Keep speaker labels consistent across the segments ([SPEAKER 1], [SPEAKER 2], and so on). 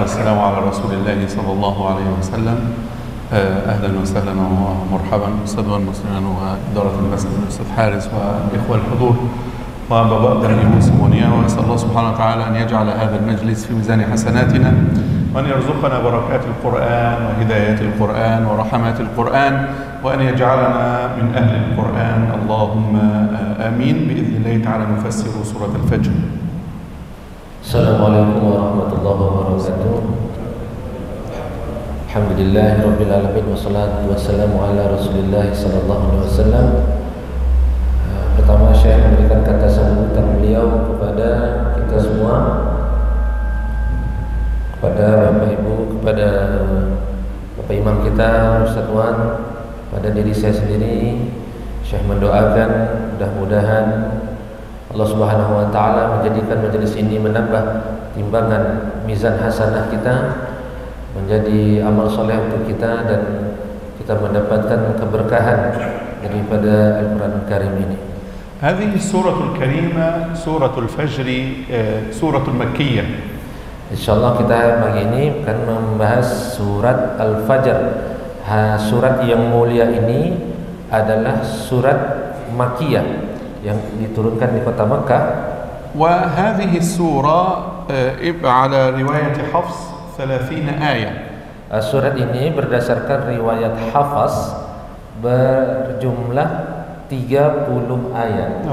[SPEAKER 1] والسلام على رسول الله صلى الله عليه وسلم. أهلا وسهلا ومرحبا أستاذ المسلمين وإدارة المسجد الأستاذ حارس وإخوة الحضور وبابا درني موسيقونيا، وأسأل الله سبحانه وتعالى أن يجعل هذا المجلس في ميزان حسناتنا، وأن يرزقنا بركات القرآن وهدايات القرآن ورحمات القرآن، وأن يجعلنا من أهل القرآن، اللهم آمين. بإذن الله تعالى نفسر سورة الفجر.
[SPEAKER 2] Assalamualaikum warahmatullahi wabarakatuh. Alhamdulillahirabbil alamin wassalatu wassalamu ala Rasulillah sallallahu alaihi wasallam. Pertama saya memberikan kata sambutan beliau kepada kita semua, kepada Bapak Ibu, kepada Bapak Imam kita, Ustaz Wan, pada diri saya sendiri. Syekh mendoakan mudah-mudahan Allah Subhanahu wa taala menjadikan majelis ini menambah timbangan mizan hasanah kita, menjadi amal soleh untuk kita, dan kita mendapatkan keberkahan daripada Al-Qur'an Karim ini.
[SPEAKER 1] هذه السورة الكريمة سورة الفجر سورة مكية.
[SPEAKER 2] Insyaallah kita pagi ini akan membahas surat Al-Fajr. Surat yang mulia ini adalah surat Makkiyah yang diturunkan di kota Makkah.
[SPEAKER 1] وهذه السورة على رواية حفص 30 آية.
[SPEAKER 2] Surat ini berdasarkan riwayat Hafs berjumlah 30 ayat.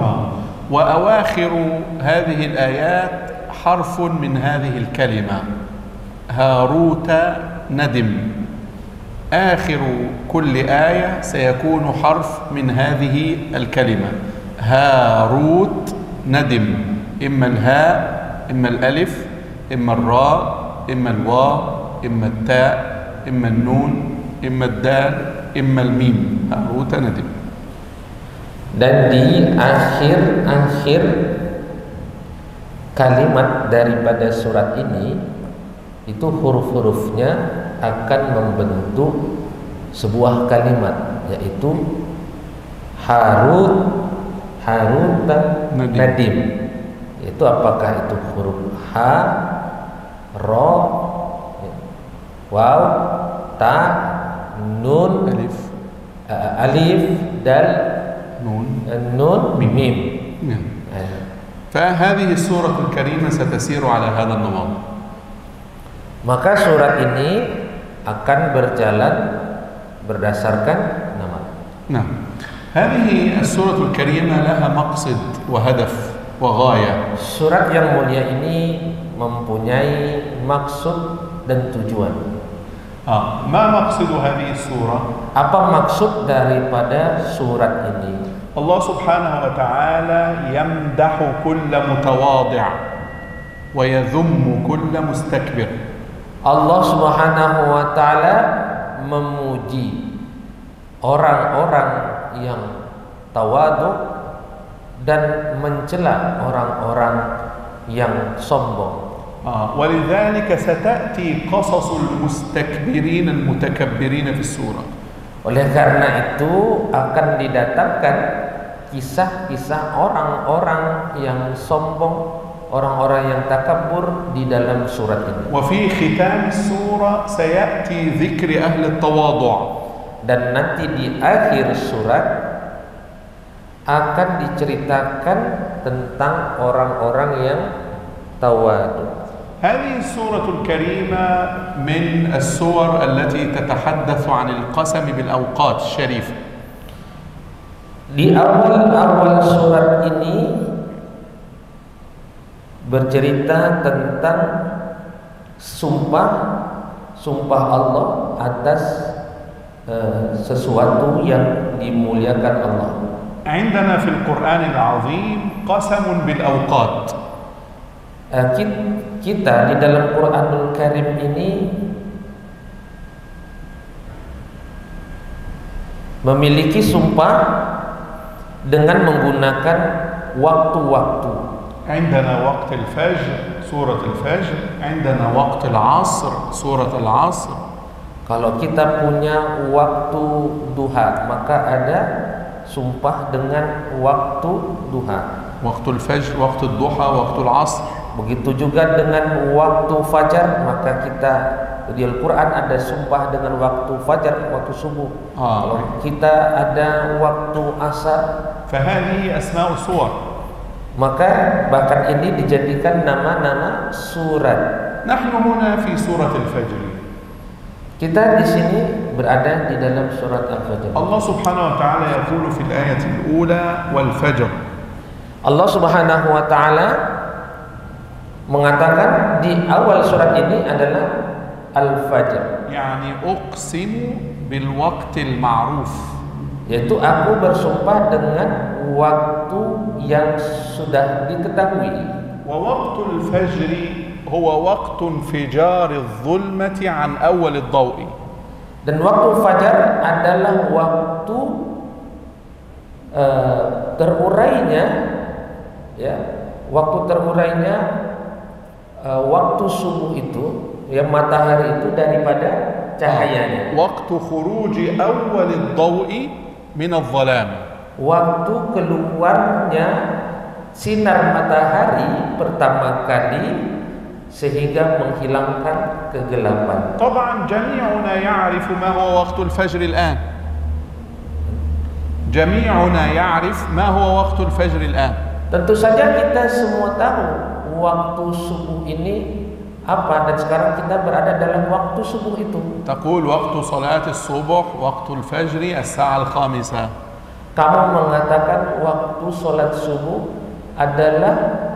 [SPEAKER 1] وأواخر هذه الآيات حرف من هذه الكلمة هاروت ندم. آخر كل آية سيكون حرف من هذه الكلمة هاروت ندم، إما الهاء إما الألف إما الراء إما الواو إما التاء إما النون إما الدال إما الميم. هاروت ندم.
[SPEAKER 2] Dan di akhir kalimat daripada surat ini itu huruf-hurufnya akan membentuk sebuah kalimat, yaitu Harut dan Nadim. Itu apakah itu huruf Ha, Ro, Waw, Ta, Nun, Alif, Dal, Nun, Mim.
[SPEAKER 1] فهذه السورة الكريمة ستسير على هذا النمط.
[SPEAKER 2] Maka surat ini akan berjalan berdasarkan nama.
[SPEAKER 1] Nah, هذه السورة الكريمة لها مقصد وهدف وغاية.
[SPEAKER 2] Surat yang mulia ini mempunyai maksud dan tujuan.
[SPEAKER 1] ما مقصد هذه السورة؟
[SPEAKER 2] Apa maksud daripada surat ini?
[SPEAKER 1] الله سبحانه وتعالى يمدح كل متواضع ويذم كل مستكبر.
[SPEAKER 2] Allah Subhanahu wa taala memuji orang-orang yang tawadu dan mencela orang-orang yang sombong.
[SPEAKER 1] ولذلك ستأتي قصص المستكبرين المتكبرين في السورة.
[SPEAKER 2] Oleh karena itu akan didatangkan kisah-kisah orang-orang yang sombong, orang-orang yang takabur di dalam surat ini.
[SPEAKER 1] وفي ختام السورة سيأتي ذكر أهل التواضع.
[SPEAKER 2] Dan nanti di akhir surat akan diceritakan tentang orang-orang yang tawadu.
[SPEAKER 1] هذه السورة الكريمة من السور التي تتحدث عن القسم بالأوقات الشريفة.
[SPEAKER 2] Di awal-awal surat ini bercerita tentang sumpah Allah atas sesuatu yang dimuliakan Allah.
[SPEAKER 1] عندنا في القرآن العظيم قسم بالأوقات.
[SPEAKER 2] Kita di dalam Quranul Karim ini memiliki sumpah dengan menggunakan waktu-waktu.
[SPEAKER 1] عندنا وقت الفجر سورة الفجر، عندنا وقت العصر سورة العصر.
[SPEAKER 2] Kalau kita punya waktu duha, maka ada sumpah dengan waktu duha.
[SPEAKER 1] وقت الفجر، وقت الضحى، وقت العصر.
[SPEAKER 2] Begitu juga dengan waktu fajar, maka kita di Al-Quran ada sumpah dengan waktu fajar, waktu subuh. Kalau kita ada waktu asar,
[SPEAKER 1] فهذه أسماء الصور.
[SPEAKER 2] maka bahkan ini dijadikan nama-nama surat.
[SPEAKER 1] نحن هنا في سورة الفجر.
[SPEAKER 2] Kita di sini berada di dalam surat Al-Fajr.
[SPEAKER 1] الله سبحانه وتعالى يقول في الآية الأولى والفجر.
[SPEAKER 2] Allah Subhanahu wa taala mengatakan di awal surat ini adalah Al-Fajr.
[SPEAKER 1] يعني أقسم بالوقت المعروف.
[SPEAKER 2] Yaitu aku bersumpah dengan waktu yang sudah diketahui.
[SPEAKER 1] ووقت الفجر هو وقت انفجار الظلمة عن أول الضوء.
[SPEAKER 2] Dan waktu fajar adalah waktu terurainya, ya, waktu terurainya waktu subuh itu, ya, matahari itu daripada cahayanya.
[SPEAKER 1] وقت خروج أول الضوء من الظلام.
[SPEAKER 2] Waktu keluarnya sinar matahari pertama kali sehingga menghilangkan kegelapan.
[SPEAKER 1] طبعا جميعنا يعرف ما هو وقت الفجر الآن. جميعنا يعرف ما هو وقت الفجر الآن.
[SPEAKER 2] Tentu saja kita semua tahu waktu subuh ini apa, dan sekarang kita berada dalam waktu subuh itu.
[SPEAKER 1] تقول وقت صلاة الصبح وقت الفجر الساعة الخامسة.
[SPEAKER 2] Kamu mengatakan waktu sholat subuh adalah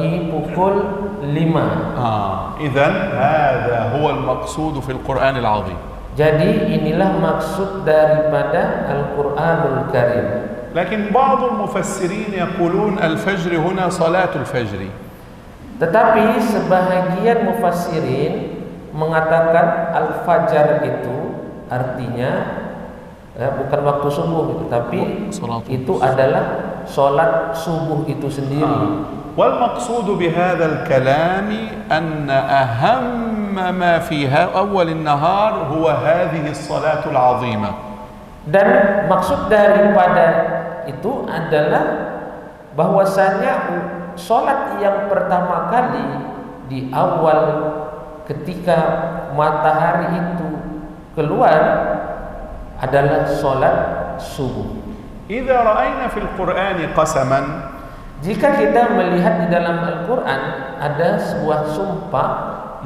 [SPEAKER 2] di pukul 5.
[SPEAKER 1] إذن هذا هو المقصود في القرآن العظيم.
[SPEAKER 2] Jadi inilah maksud daripada Al-Qur'anul Karim.
[SPEAKER 1] لكن بعض المفسرين يقولون الفجر هنا صلاة الفجر.
[SPEAKER 2] Tetapi sebahagian mufassirin mengatakan Al-Fajr itu artinya bukan waktu subuh, tapi itu adalah sholat subuh itu sendiri.
[SPEAKER 1] والمقصود بهذا الكلام أن أهم ما فيها أول النهار هو هذه الصلاة العظيمة.
[SPEAKER 2] Dan maksud daripada itu adalah bahwasanya sholat yang pertama kali di awal ketika matahari itu keluar adalah sholat subuh.
[SPEAKER 1] إذا رأينا في القرآن قسما.
[SPEAKER 2] Jika kita melihat di dalam Al-Quran ada sebuah sumpah,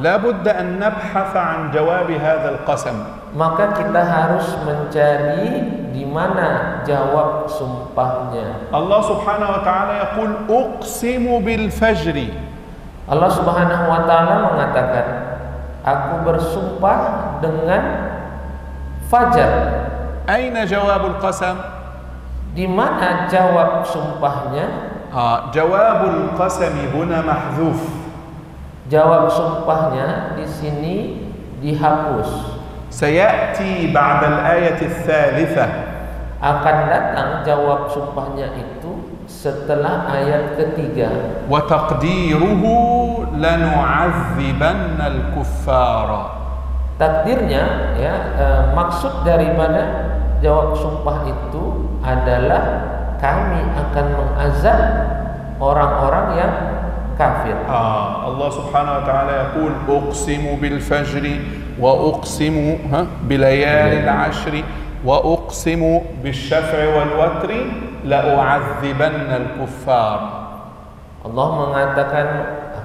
[SPEAKER 1] لا بد أن نبحث عن جواب هذا القسم.
[SPEAKER 2] maka kita harus mencari di mana jawab sumpahnya.
[SPEAKER 1] Allah Subhanahu wa taala yaqul uqsimu bil fajri.
[SPEAKER 2] Allah Subhanahu wa taala mengatakan, aku bersumpah dengan fajar.
[SPEAKER 1] Aina jawabul qasam?
[SPEAKER 2] Di mana jawab sumpahnya?
[SPEAKER 1] Jawabul qasami huna mahdzuf.
[SPEAKER 2] Jawab sumpahnya di sini dihapus.
[SPEAKER 1] Sayati ba'da al-ayati ats-tsalitsah.
[SPEAKER 2] Akan datang jawab sumpahnya itu setelah ayat ketiga.
[SPEAKER 1] Wa taqdiruhu lanu'adzibanna al-kuffara. Takdirnya,
[SPEAKER 2] ya, maksud daripada jawab sumpah itu adalah kami akan mengazab orang-orang yang kafir.
[SPEAKER 1] Allah Subhanahu wa taala yaqul uqsimu bil fajri wa uqsimu bilayalil ashri wa uqsimu bisyaf'i wal watri la u'adzibanna al kuffar.
[SPEAKER 2] Allah mengatakan,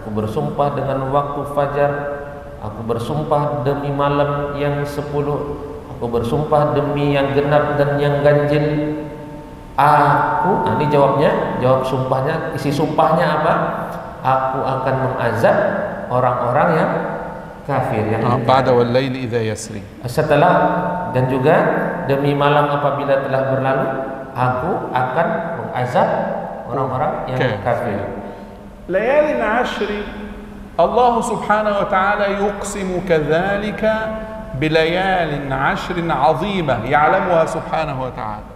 [SPEAKER 2] aku bersumpah dengan waktu fajar, aku bersumpah demi malam yang 10, aku bersumpah demi yang genap dan yang ganjil. Aku, ini jawabnya, jawab sumpahnya, isi sumpahnya apa? Aku akan mengazab orang-orang yang kafir, yang
[SPEAKER 1] ba'da wal laili idza yasri.
[SPEAKER 2] Setelah, dan juga demi malam apabila telah berlalu, aku akan mengazab orang-orang yang kafir.
[SPEAKER 1] Layalin ashri, Allah Subhanahu wa ta'ala yuqsimu kadzalika bilayalin ashrin 'azimah ya'lamuha Subhanahu wa ta'ala.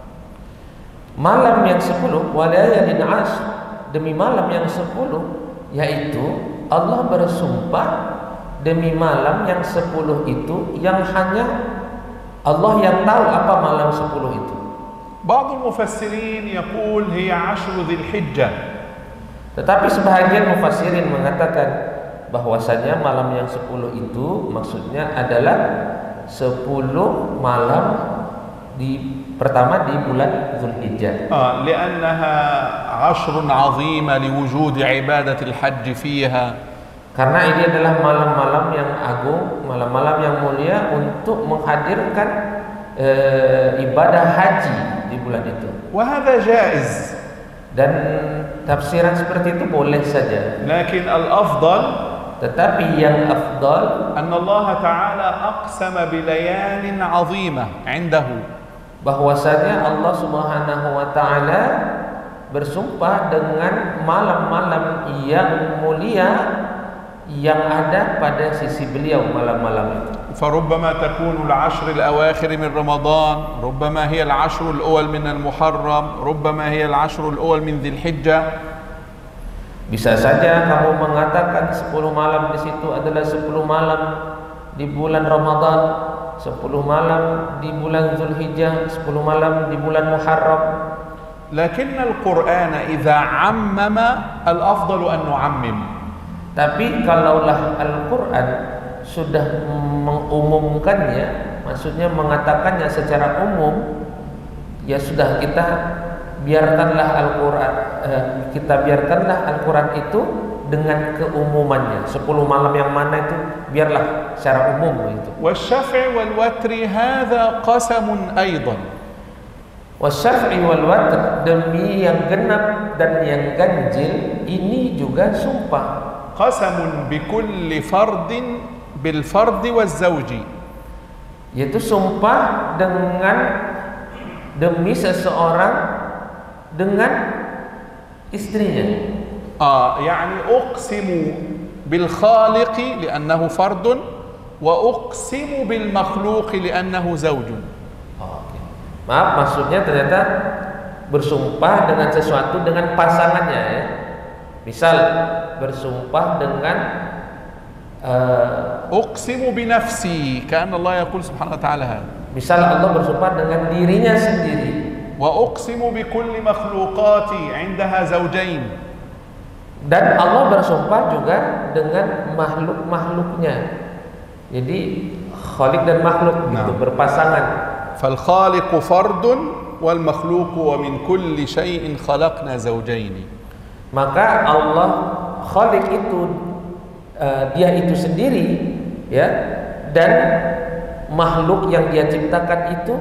[SPEAKER 2] Malam yang 10, walayalin ashr, demi malam yang 10, yaitu Allah bersumpah demi malam yang 10 itu yang hanya Allah yang tahu apa malam 10 itu.
[SPEAKER 1] بعض المفسرين يقول هي 10 ذي الحجة.
[SPEAKER 2] Tetapi sebahagian mufassirin mengatakan bahwasanya malam yang 10 itu maksudnya adalah 10 malam pertama di bulan Dzulhijjah.
[SPEAKER 1] لأنها عشر عظيمة لوجود عبادة الحج فيها.
[SPEAKER 2] Karena ini adalah malam-malam yang agung, malam-malam yang mulia untuk menghadirkan ibadah haji di bulan itu.
[SPEAKER 1] وهذا جائز.
[SPEAKER 2] Dan tafsiran seperti itu boleh saja.
[SPEAKER 1] لكن الأفضل
[SPEAKER 2] Tetapi yang afdal
[SPEAKER 1] أن الله تعالى أقسم بليال عظيمة عنده.
[SPEAKER 2] Bahwasanya Allah Subhanahu wa taala bersumpah dengan malam-malam yang mulia yang ada pada sisi beliau malam-malam itu.
[SPEAKER 1] فربما تكون العشر الأواخر من رمضان، ربما هي العشر الأول من المحرم، ربما هي العشر الأول من ذي الحجة.
[SPEAKER 2] Bisa saja kamu mengatakan 10 malam di situ adalah 10 malam di bulan Ramadan, 10 malam di bulan Dzulhijjah, 10 malam di bulan Muharram.
[SPEAKER 1] لكن القرآن إذا عمم الأفضل أن نعمم.
[SPEAKER 2] Tapi kalaulah Al-Quran sudah mengumumkannya, maksudnya mengatakannya secara umum, ya sudah kita biarkanlah Al-Quran itu dengan keumumannya. 10 malam yang mana itu biarlah secara umum itu.
[SPEAKER 1] والشفع والوتر هذا قسم أيضا.
[SPEAKER 2] Wasyaf'i wal watr, demi yang genap dan yang ganjil, ini juga sumpah.
[SPEAKER 1] قسم بكل فرد بالفرد والزوج.
[SPEAKER 2] Yaitu sumpah dengan demi seseorang dengan istrinya.
[SPEAKER 1] يعني أقسم بالخالق لأنه فرد وأقسم بالمخلوق لأنه زوج.
[SPEAKER 2] Maaf, maksudnya ternyata bersumpah dengan sesuatu dengan pasangannya ya. Misal bersumpah dengan
[SPEAKER 1] أقسم بنفسي كأن الله يقول سبحانه وتعالى هذا.
[SPEAKER 2] Misal Allah bersumpah dengan dirinya sendiri.
[SPEAKER 1] وأقسم بكل مخلوقاتي عندها زوجين.
[SPEAKER 2] Dan Allah bersumpah juga dengan makhluk-makhluknya. Jadi khaliq dan makhluk itu berpasangan.
[SPEAKER 1] فالخالق فرد والمخلوق ومن كل شيء خلقنا زوجين.
[SPEAKER 2] Maka Allah khaliq itu dia itu sendiri ya, dan makhluk yang dia ciptakan itu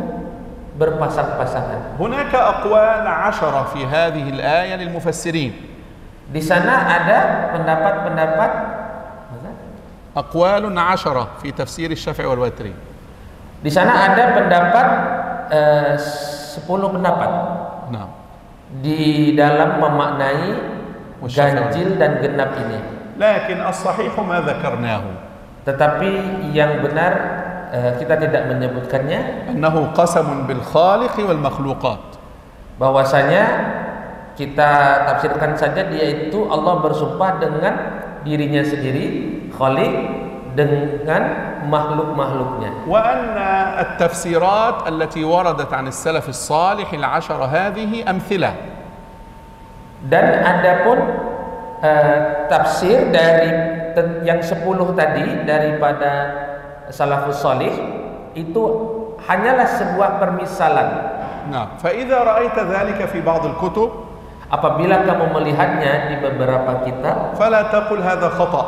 [SPEAKER 2] berpasang-pasangan.
[SPEAKER 1] هناك أقوال 10 في هذه الآية للمفسرين.
[SPEAKER 2] Di sana ada pendapat-pendapat
[SPEAKER 1] أقوال 10 في تفسير الشفع والوتر.
[SPEAKER 2] Di sana ada pendapat 10 pendapat.
[SPEAKER 1] نعم.
[SPEAKER 2] Di dalam memaknai ganjil dan genap ini.
[SPEAKER 1] لكن الصحيح ما ذكرناه.
[SPEAKER 2] Tetapi yang benar kita tidak menyebutkannya.
[SPEAKER 1] أنه قسم بالخالق والمخلوقات.
[SPEAKER 2] Bahwasanya kita tafsirkan saja dia itu Allah bersumpah dengan dirinya sendiri, khaliq, dengan makhluk-makhluknya.
[SPEAKER 1] وأن التفسيرات التي وردت عن السلف الصالح 10 هذه أمثلة.
[SPEAKER 2] Dan adapun tafsir dari yang 10 tadi daripada salafus salih itu hanyalah sebuah permisalan.
[SPEAKER 1] نعم. فإذا رأيت ذلك في بعض الكتب
[SPEAKER 2] Apabila kamu melihatnya di beberapa kitab,
[SPEAKER 1] فلا تقل هذا خطأ.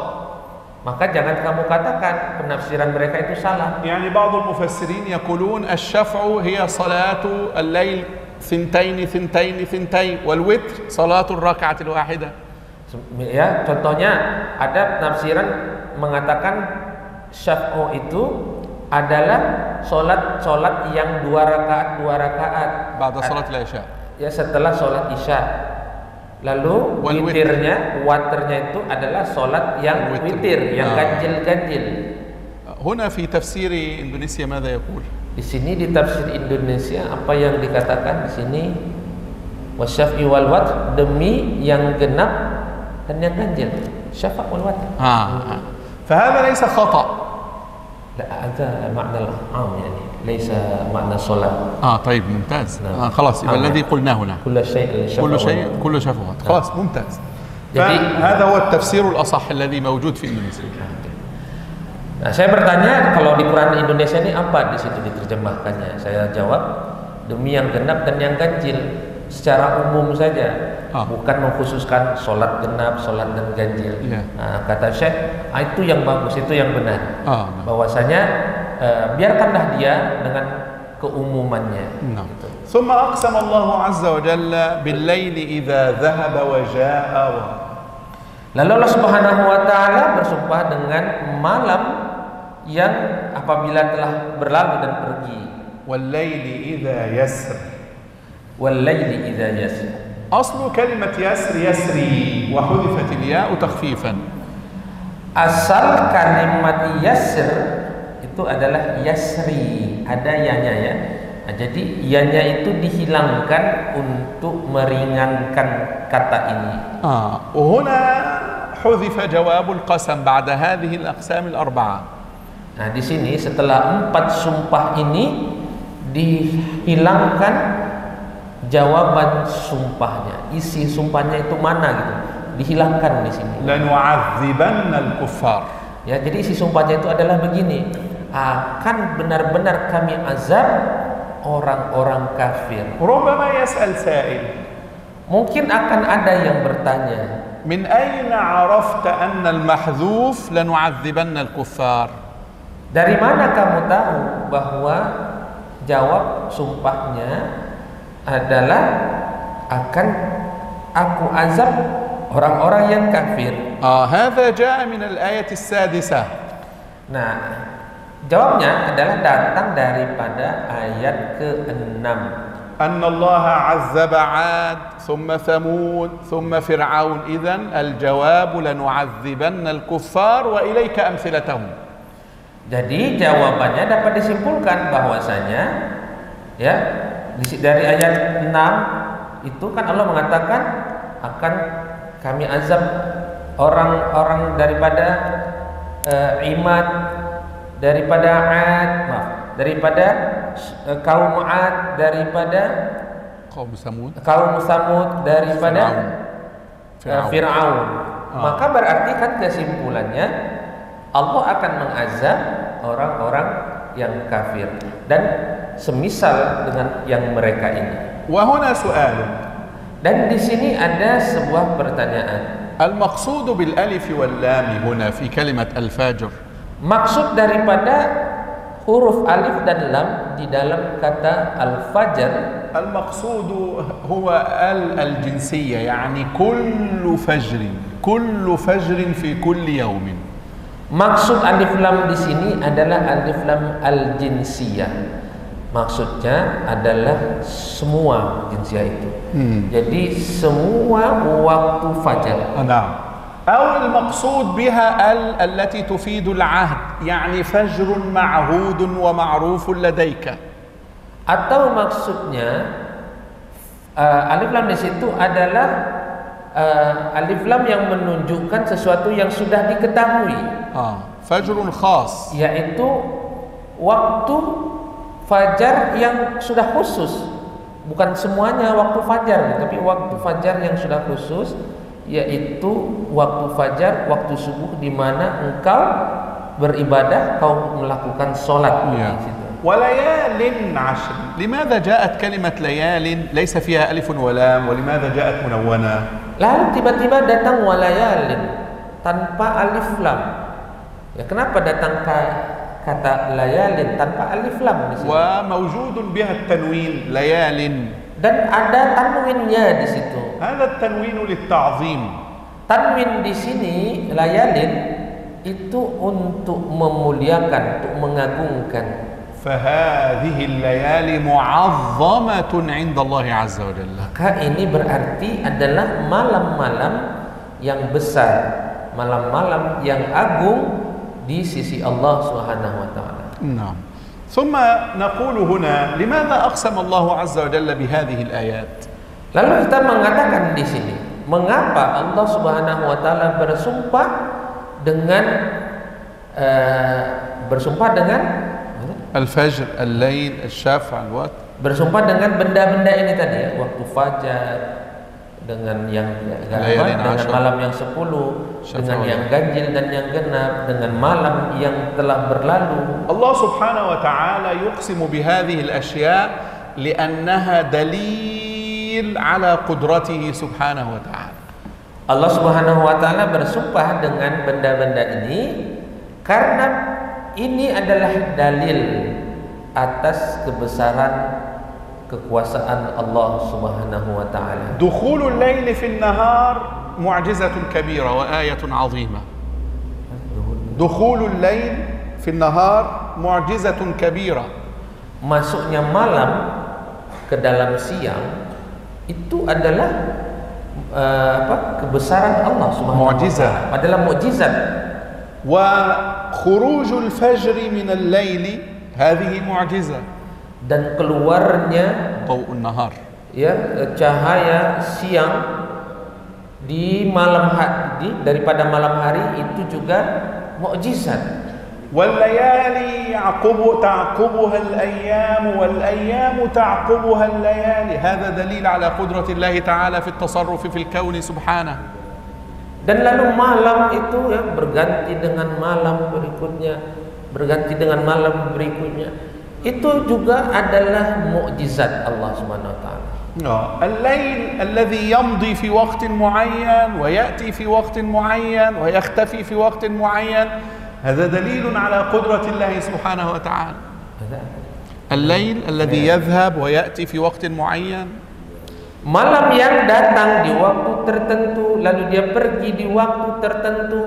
[SPEAKER 2] maka jangan kamu katakan penafsiran mereka itu salah.
[SPEAKER 1] يعني بعض المفسرين يقولون الشفع هي صلاة الليل ثنتين والوتر صلاة الركعة الواحدة.
[SPEAKER 2] Ya, contohnya ada penafsiran mengatakan syaf'u itu adalah solat yang 2 rakaat.
[SPEAKER 1] بعد صلاة العشاء.
[SPEAKER 2] Ya, setelah solat isya. Lalu witirnya, waternya itu adalah solat yang witir, yang ganjil-ganjil.
[SPEAKER 1] هنا في تفسير إندونيسيا ماذا يقول؟
[SPEAKER 2] Di sini di tafsir Indonesia apa yang dikatakan di sini? Wasyaf'i wal watr, demi yang genap dan yang ganjil. Syafa' wal watr.
[SPEAKER 1] فهذا ليس خطأ.
[SPEAKER 2] لا هذا معنى العام يعني ليس معنى الصلاة.
[SPEAKER 1] طيب ممتاز. خلاص يبقى الذي قلناه هنا
[SPEAKER 2] كل شيء
[SPEAKER 1] كل شفوات. خلاص ممتاز.
[SPEAKER 2] Jadi
[SPEAKER 1] هذا هو التفسير الأصح الذي موجود في إندونيسيا.
[SPEAKER 2] Nah, saya bertanya kalau di Quran Indonesia ini apa di situ diterjemahkannya? Saya jawab demi yang genap dan yang ganjil secara umum saja, bukan mengkhususkan sholat genap, sholat dan ganjil. Nah, kata Syekh, itu yang bagus, itu yang benar. Bahwasanya biarkanlah dia dengan keumumannya. Gitu.
[SPEAKER 1] ثم أقسم الله عز وجل بالليل إذا ذهب وجاء.
[SPEAKER 2] Lalu Allah Subhanahu wa taala bersumpah dengan malam yang apabila telah berlalu dan pergi.
[SPEAKER 1] والليل إذا يسر.
[SPEAKER 2] والليل إذا يسر.
[SPEAKER 1] أصل كلمة يسر يسري وحذفت الياء تخفيفا.
[SPEAKER 2] Asal kalimat yasr itu adalah yasri, ada yanya ya. Nah, jadi yanya itu dihilangkan untuk meringankan kata ini.
[SPEAKER 1] وهنا حذف جواب القسم بعد هذه الأقسام الأربعة.
[SPEAKER 2] Nah, di sini setelah 4 sumpah ini dihilangkan jawaban sumpahnya. Isi sumpahnya itu mana gitu. Dihilangkan di sini.
[SPEAKER 1] لنعذبن الكفار.
[SPEAKER 2] Ya, jadi isi sumpahnya itu adalah begini. Akan benar-benar kami azab orang-orang kafir.
[SPEAKER 1] ربما يسأل سائل.
[SPEAKER 2] Mungkin akan ada yang bertanya,
[SPEAKER 1] من أين عرفت أن المحذوف لنعذبن الكفار؟
[SPEAKER 2] dari mana kamu tahu bahwa jawab sumpahnya adalah akan aku azab orang-orang yang kafir.
[SPEAKER 1] هذا جاء من الآية السادسة.
[SPEAKER 2] Nah, jawabnya adalah datang daripada ayat ke-6.
[SPEAKER 1] أن الله عذب عاد ثم ثمود ثم فرعون. إذن الجواب لنعذبن الكفار وإليك أمثلتهم.
[SPEAKER 2] Jadi jawabannya dapat disimpulkan bahwasanya ya dari ayat 6 itu kan Allah mengatakan akan kami azab orang-orang daripada Imad, daripada Ad, daripada kaum Ad, daripada
[SPEAKER 1] kaum
[SPEAKER 2] Samud, daripada Fir'aun. Maka berarti kan kesimpulannya Allah akan mengazab orang-orang yang kafir dan semisal dengan yang mereka ini.
[SPEAKER 1] وهنا سؤال.
[SPEAKER 2] Dan di sini ada sebuah pertanyaan.
[SPEAKER 1] المقصود بالألف واللام هنا في كلمة الفاجر.
[SPEAKER 2] Maksud daripada huruf alif dan lam di dalam kata al-fajr.
[SPEAKER 1] المقصود هو الجنسية يعني كل فجر في كل يوم.
[SPEAKER 2] Maksud alif lam di sini adalah alif lam al-jinsiyah. Maksudnya adalah semua jinsiyah itu. Jadi semua waktu fajar.
[SPEAKER 1] نعم. أو المقصود بها التي تفيد العهد يعني فجر معهود ومعروف لديك.
[SPEAKER 2] Atau maksudnya alif lam di situ adalah alif lam yang menunjukkan sesuatu yang sudah diketahui.
[SPEAKER 1] فجر خاص.
[SPEAKER 2] Yaitu waktu fajar yang sudah khusus. Bukan semuanya waktu fajar, tapi waktu fajar yang sudah khusus, yaitu waktu fajar, waktu subuh di mana engkau beribadah, kau melakukan sholat.
[SPEAKER 1] وليال عشر. لماذا جاءت كلمة ليال ليس فيها ألف ولام ولماذا جاءت منونة؟
[SPEAKER 2] Lalu tiba-tiba datang walayalin tanpa alif lam. Ya, kenapa datang kata layalin tanpa alif lam di situ?
[SPEAKER 1] وموجود بها التنوين ليال.
[SPEAKER 2] Dan ada tanwinnya di situ.
[SPEAKER 1] هذا التنوين للتعظيم.
[SPEAKER 2] Tanwin di sini layalin itu untuk memuliakan, untuk mengagungkan.
[SPEAKER 1] فهذه الليالي معظمة عند الله عز وجل.
[SPEAKER 2] Maka ini berarti adalah malam-malam yang besar, malam-malam yang agung di sisi Allah Subhanahu wa taala.
[SPEAKER 1] نعم. ثم نقول هنا لماذا أقسم الله عز وجل بهذه الآيات؟
[SPEAKER 2] Lalu kita mengatakan di sini, mengapa Allah Subhanahu wa taala bersumpah dengan
[SPEAKER 1] الفجر، الليل، الشفع، الوتر.
[SPEAKER 2] Bersumpah dengan benda-benda ini tadi ya, waktu fajar dengan yang
[SPEAKER 1] Layalin
[SPEAKER 2] dengan
[SPEAKER 1] ashar.
[SPEAKER 2] malam yang 10, dengan yang ganjil dan yang genap, dengan malam yang telah berlalu.
[SPEAKER 1] Allah subhanahu wa ta'ala yuqsimu bihadhihi al-ashya' li'annaha dalil ala qudratihi subhanahu wa ta'ala.
[SPEAKER 2] Allah subhanahu wa ta'ala bersumpah dengan benda-benda ini karena ini adalah dalil atas kebesaran kekuasaan Allah subhanahu wa ta'ala.
[SPEAKER 1] دخول الليل في النهار معجزة كبيرة وآية عظيمة. دخول الليل في النهار معجزة كبيرة.
[SPEAKER 2] Masuknya malam ke dalam siang itu adalah kebesaran Allah subhanahu wa ta'ala, adalah mukjizat.
[SPEAKER 1] وخروج الفجر من الليل هذه معجزة.
[SPEAKER 2] Dan keluarnya
[SPEAKER 1] ضوء النهار
[SPEAKER 2] cahaya siang di malam hari, daripada malam hari itu juga mukjizat.
[SPEAKER 1] والليالي تعقبها الأيام والأيام تعقبها الليالي. هذا دليل على قدرة الله تعالى في التصرف في الكون سبحانه.
[SPEAKER 2] Dan lalu malam itu berganti dengan malam berikutnya, berganti dengan malam berikutnya. Itu juga adalah mukjizat Allah Subhanahu wa taala.
[SPEAKER 1] الليل الذي يمضي في وقت معين ويأتي في وقت معين ويختفي في وقت معين، هذا دليل على قدرة الله سبحانه وتعالى. الليل الذي يذهب ويأتي في وقت معين.
[SPEAKER 2] Malam yang datang di waktu tertentu lalu dia pergi di waktu tertentu,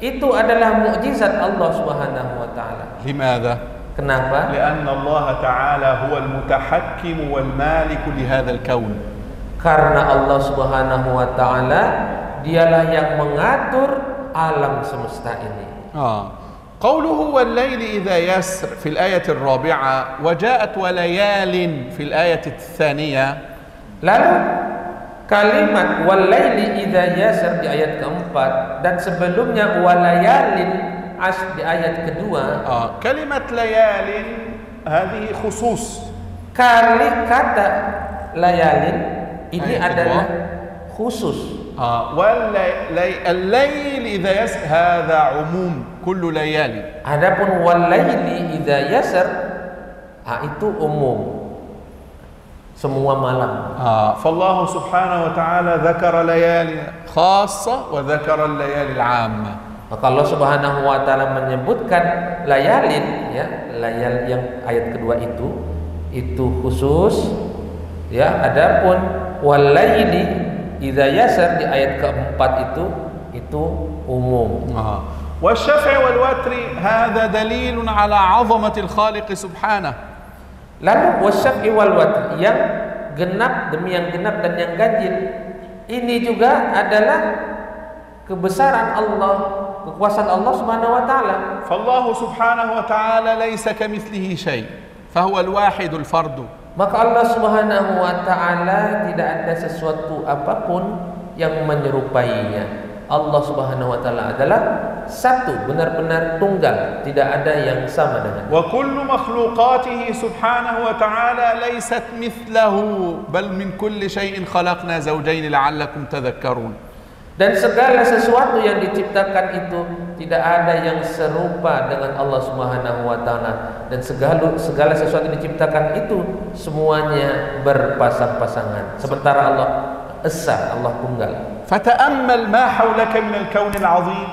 [SPEAKER 2] itu adalah mukjizat Allah Subhanahu wa taala.
[SPEAKER 1] لماذا؟
[SPEAKER 2] Kenapa?
[SPEAKER 1] لأن الله تعالى هو المتحكم والمالك لهذا الكون.
[SPEAKER 2] Karena Allah Subhanahu wa taala dialah yang mengatur alam semesta ini.
[SPEAKER 1] قوله والليل إذا يسر في الآية الرابعة وجاءت وليال في الآية الثانية.
[SPEAKER 2] Lalu kalimat walaili idza yasr di ayat keempat dan sebelumnya walayalin di ayat kedua.
[SPEAKER 1] كلمة ليال هذه خصوص.
[SPEAKER 2] Kata layalin ini adalah khusus.
[SPEAKER 1] الليل إذا يسر هذا عموم كل ليالي.
[SPEAKER 2] Adapun walaili idza yasr itu umum, semua malam.
[SPEAKER 1] فالله سبحانه وتعالى ذكر ليالي خاصة وذكر الليالي العامة.
[SPEAKER 2] Maka Allah Subhanahu wa taala menyebutkan layalin, layal yang ayat kedua itu khusus, adapun walaili idza yasr di ayat keempat itu umum.
[SPEAKER 1] والشفع والوتر هذا دليل على عظمة الخالق سبحانه.
[SPEAKER 2] Lalu wasyaf'i wal watr yang genap demi yang genap dan yang ganjil ini juga adalah kebesaran Allah, kekuasaan Allah Subhanahu wa taala.
[SPEAKER 1] فالله سبحانه وتعالى ليس كمثله شيء فهو الواحد الفرد.
[SPEAKER 2] Maka Allah Subhanahu wa taala tidak ada sesuatu apapun yang menyerupainya. Allah Subhanahu wa taala adalah satu, benar-benar tunggal, tidak ada yang sama dengan.
[SPEAKER 1] وكل مخلوقاته سبحانه وتعالى ليست مثله بل من كل شيء خلقنا زوجين لعلكم تذكرون.
[SPEAKER 2] Dan segala sesuatu yang diciptakan itu tidak ada yang serupa dengan Allah Subhanahu wa taala, dan segala sesuatu yang diciptakan itu semuanya berpasang-pasangan, sementara Allah esa, Allah tunggal.
[SPEAKER 1] فتأمل ما حولك من الكون العظيم.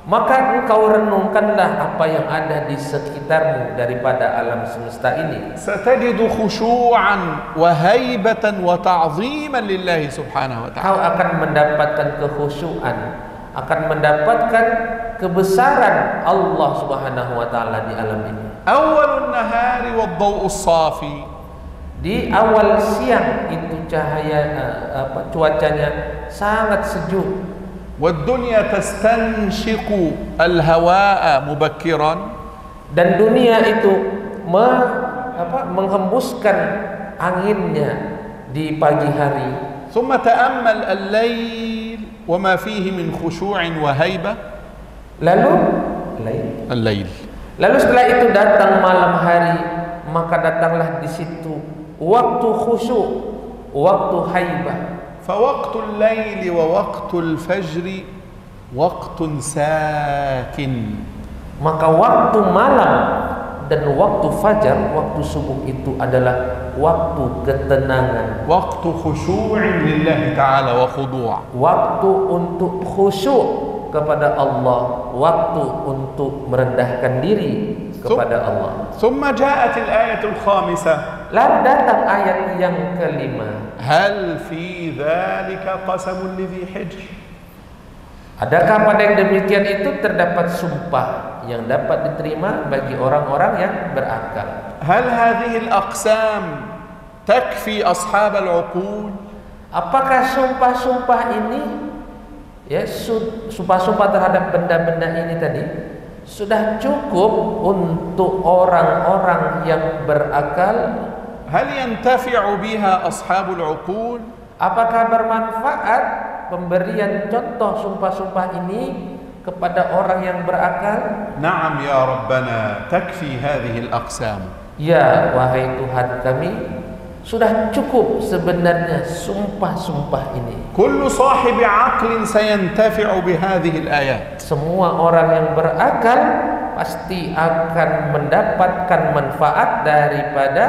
[SPEAKER 2] Maka engkau renungkanlah apa yang ada di sekitarmu daripada alam semesta ini.
[SPEAKER 1] ستجد خشوعا وهيبة وتعظيما لله سبحانه وتعالى.
[SPEAKER 2] Kau akan mendapatkan kekhusyuan, akan mendapatkan kebesaran Allah Subhanahu wa taala di alam ini.
[SPEAKER 1] أول النهار والضوء الصافي.
[SPEAKER 2] Di awal siang itu cahaya cuacanya sangat sejuk.
[SPEAKER 1] والدنيا تستنشق الهواء مبكرا.
[SPEAKER 2] Dan dunia itu menghembuskan anginnya di pagi hari.
[SPEAKER 1] ثم تأمل الليل وما فيه من خشوع وهيبة.
[SPEAKER 2] Lalu
[SPEAKER 1] الليل.
[SPEAKER 2] Lalu setelah itu datang malam hari, maka datanglah di situ waktu khusyuk, waktu haibah.
[SPEAKER 1] فوقت الليل ووقت الفجر وقت ساكن.
[SPEAKER 2] Maka waktu malam dan waktu fajar, waktu subuh itu adalah waktu ketenangan,
[SPEAKER 1] waktu khusyu'in lillahi ta'ala wa khudu',
[SPEAKER 2] waktu untuk khusyuk kepada Allah, waktu untuk merendahkan diri kepada Allah.
[SPEAKER 1] ثم جاءت الآية الخامسة.
[SPEAKER 2] Lalu datang ayat yang kelima.
[SPEAKER 1] هل في ذلك قسم لذي حجر.
[SPEAKER 2] Adakah pada yang demikian itu terdapat sumpah yang dapat diterima bagi orang-orang yang berakal?
[SPEAKER 1] هل هذه الأقسام تكفي أصحاب العقول؟
[SPEAKER 2] Apakah sumpah-sumpah ini, ya, sumpah-sumpah terhadap benda-benda ini tadi sudah cukup untuk orang-orang yang berakal?
[SPEAKER 1] هل ينتفع بها أصحاب العقول؟
[SPEAKER 2] Apakah bermanfaat pemberian contoh sumpah-sumpah ini kepada orang yang berakal?
[SPEAKER 1] نعم يا ربنا تكفي هذه الأقسام.
[SPEAKER 2] Ya, wahai Tuhan kami, sudah cukup sebenarnya sumpah-sumpah ini.
[SPEAKER 1] كل صاحب عقل سينتفع بهذه الآيات.
[SPEAKER 2] Semua orang yang berakal pasti akan mendapatkan manfaat daripada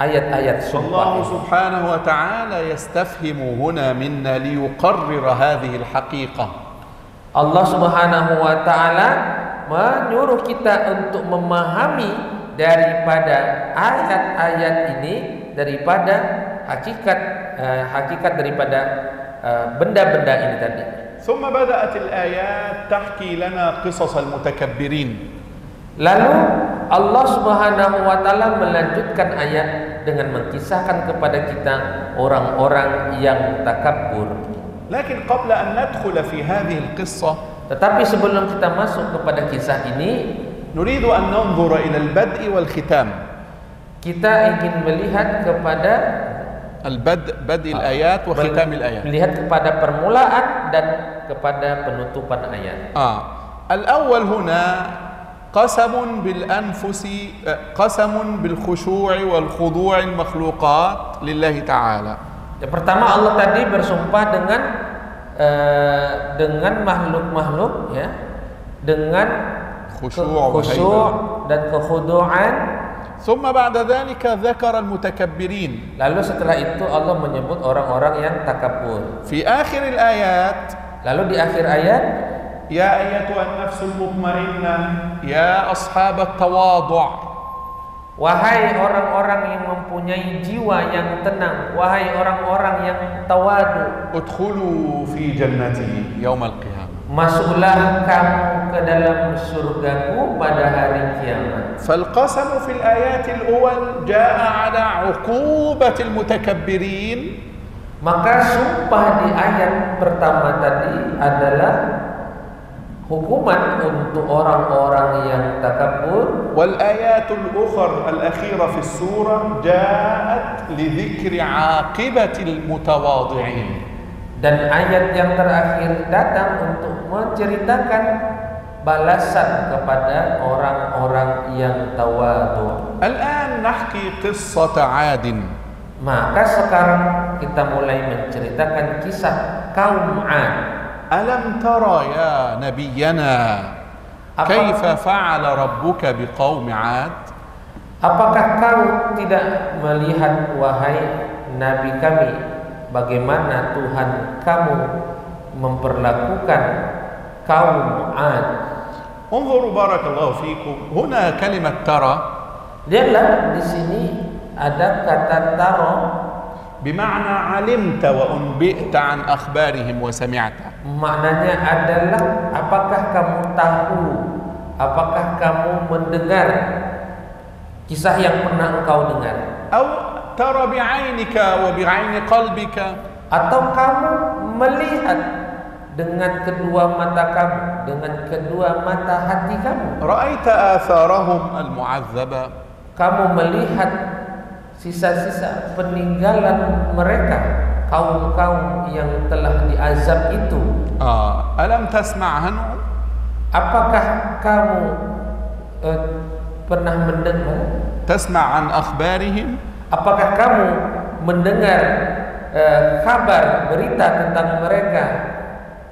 [SPEAKER 2] ayat-ayat sumpah.
[SPEAKER 1] الله سبحانه وتعالى يستفهم هنا منا ليقرر هذه الحقيقة.
[SPEAKER 2] Allah Subhanahu wa taala menyuruh kita untuk memahami daripada ayat-ayat ini, daripada hakikat daripada benda-benda ini tadi.
[SPEAKER 1] ثم بدأت الآيات تحكي لنا قصص المتكبرين.
[SPEAKER 2] Lalu Allah Subhanahu wa taala melanjutkan ayat dengan mengkisahkan kepada kita orang-orang yang takabur.
[SPEAKER 1] لكن قبل أن ندخل في هذه القصة،
[SPEAKER 2] Tetapi sebelum kita masuk kepada kisah ini,
[SPEAKER 1] نريد أن ننظر إلى البدء والختام.
[SPEAKER 2] kita ingin melihat kepada
[SPEAKER 1] بدء الآيات وختام الآيات.
[SPEAKER 2] melihat kepada permulaan dan kepada penutupan ayat.
[SPEAKER 1] الأول هنا قسم بالأنفس، قسم بالخشوع والخضوع المخلوقات لله تعالى.
[SPEAKER 2] Yang pertama, Allah tadi bersumpah dengan makhluk-makhluk, ya, dengan khusyuk dan kekhuduan.
[SPEAKER 1] ثم بعد ذلك ذكر المتكبرين.
[SPEAKER 2] Lalu setelah itu Allah menyebut orang-orang yang takabur.
[SPEAKER 1] في آخر الآيات،
[SPEAKER 2] Lalu di akhir ayat,
[SPEAKER 1] يا أيتها النفس المطمئنة يا أصحاب التواضع.
[SPEAKER 2] wahai orang-orang yang mempunyai jiwa yang tenang, wahai orang-orang yang tawadu,
[SPEAKER 1] ادخلوا في جنتي يوم القيامة.
[SPEAKER 2] masuklah kamu ke dalam surgaku pada hari kiamat.
[SPEAKER 1] فالقسم في الآيات الأول جاء على عقوبة المتكبرين.
[SPEAKER 2] Maka sumpah di ayat pertama tadi adalah hukuman untuk orang-orang yang takabur.
[SPEAKER 1] والآيات الأخيرة في السورة جاءت لذكر عاقبة المتواضعين.
[SPEAKER 2] Dan ayat yang terakhir datang untuk menceritakan balasan kepada orang-orang yang tawadu.
[SPEAKER 1] الآن نحكي قصة عاد.
[SPEAKER 2] Maka sekarang kita mulai menceritakan kisah kaum 'Ad.
[SPEAKER 1] ألم ترى يا نبينا كيف فعل ربك بقوم عاد؟
[SPEAKER 2] Apakah kau tidak melihat, wahai Nabi kami, bagaimana Tuhan kamu memperlakukan kaum 'Ad?
[SPEAKER 1] انظروا بارك الله فيكم، هنا كلمة ترى
[SPEAKER 2] Lihatlah di sini ada kata taro,
[SPEAKER 1] بمعنى علمت وأنبئت عن أخبارهم وسمعت.
[SPEAKER 2] maknanya adalah apakah kamu tahu, apakah kamu mendengar kisah yang pernah engkau dengar,
[SPEAKER 1] أو ترى بعينك وبعين قلبك،
[SPEAKER 2] atau kamu melihat dengan kedua mata kamu, dengan kedua mata hati kamu.
[SPEAKER 1] رأيت آثارهم المعذبة،
[SPEAKER 2] Kamu melihat sisa-sisa peninggalan mereka, kaum-kaum yang telah diazab itu.
[SPEAKER 1] ألم تسمع عنهم؟
[SPEAKER 2] Apakah kamu pernah mendengar?
[SPEAKER 1] تسمع عن أخبارهم؟
[SPEAKER 2] Apakah kamu mendengar kabar berita tentang mereka,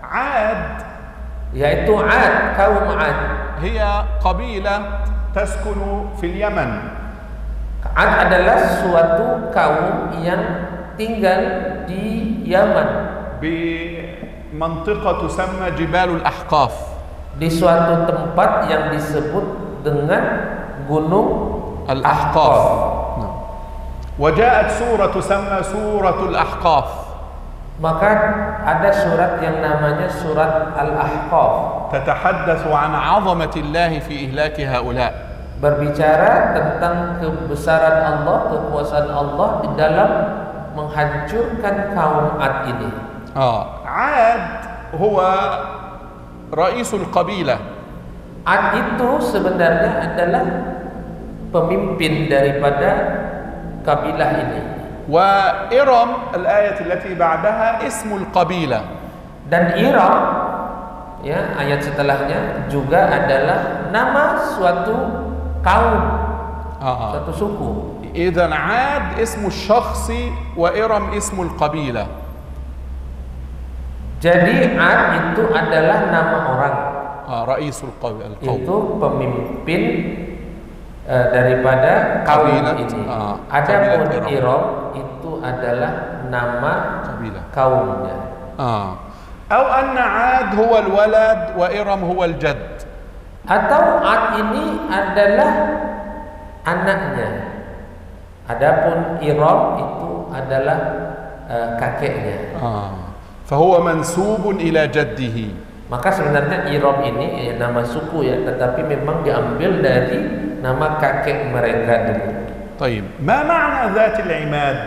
[SPEAKER 1] عاد
[SPEAKER 2] yaitu Ad, kaum Ad.
[SPEAKER 1] هي قبيلة تسكن في اليمن.
[SPEAKER 2] Ad adalah suatu kaum yang tinggal di Yaman,
[SPEAKER 1] بمنطقة تسمى جبال الأحقاف.
[SPEAKER 2] di suatu tempat yang disebut dengan Gunung
[SPEAKER 1] الأحقاف. نعم. وجاءت سورة تسمى سورة الأحقاف.
[SPEAKER 2] Maka ada surat yang namanya surat Al-Ahqaf,
[SPEAKER 1] تتحدث عن عظمة الله في إهلاك هؤلاء.
[SPEAKER 2] berbicara tentang kebesaran Allah, kekuasaan Allah di dalam menghancurkan kaum Ad ini.
[SPEAKER 1] عاد هو رئيس القبيلة.
[SPEAKER 2] Ad itu sebenarnya adalah pemimpin daripada kabilah ini.
[SPEAKER 1] وإرم الآية التي بعدها اسم القبيلة.
[SPEAKER 2] Dan Iram, ya, ayat setelahnya juga adalah nama suatu kaum, suatu suku.
[SPEAKER 1] إذن عاد اسم الشخص وإرم اسم القبيلة.
[SPEAKER 2] Jadi Ad itu adalah nama orang,
[SPEAKER 1] رئيس القوم.
[SPEAKER 2] itu pemimpin daripada kaum ini. Adapun Iram itu adalah nama kaumnya.
[SPEAKER 1] أو أن عاد هو الولد وإرم هو الجد.
[SPEAKER 2] Atau Ad ini adalah anaknya. Adapun Iram itu adalah kakeknya.
[SPEAKER 1] فهو منسوب إلى جده.
[SPEAKER 2] Maka sebenarnya Iram ini nama suku ya, tetapi memang diambil dari nama kakek mereka dulu.
[SPEAKER 1] طيب ما معنى ذات العماد؟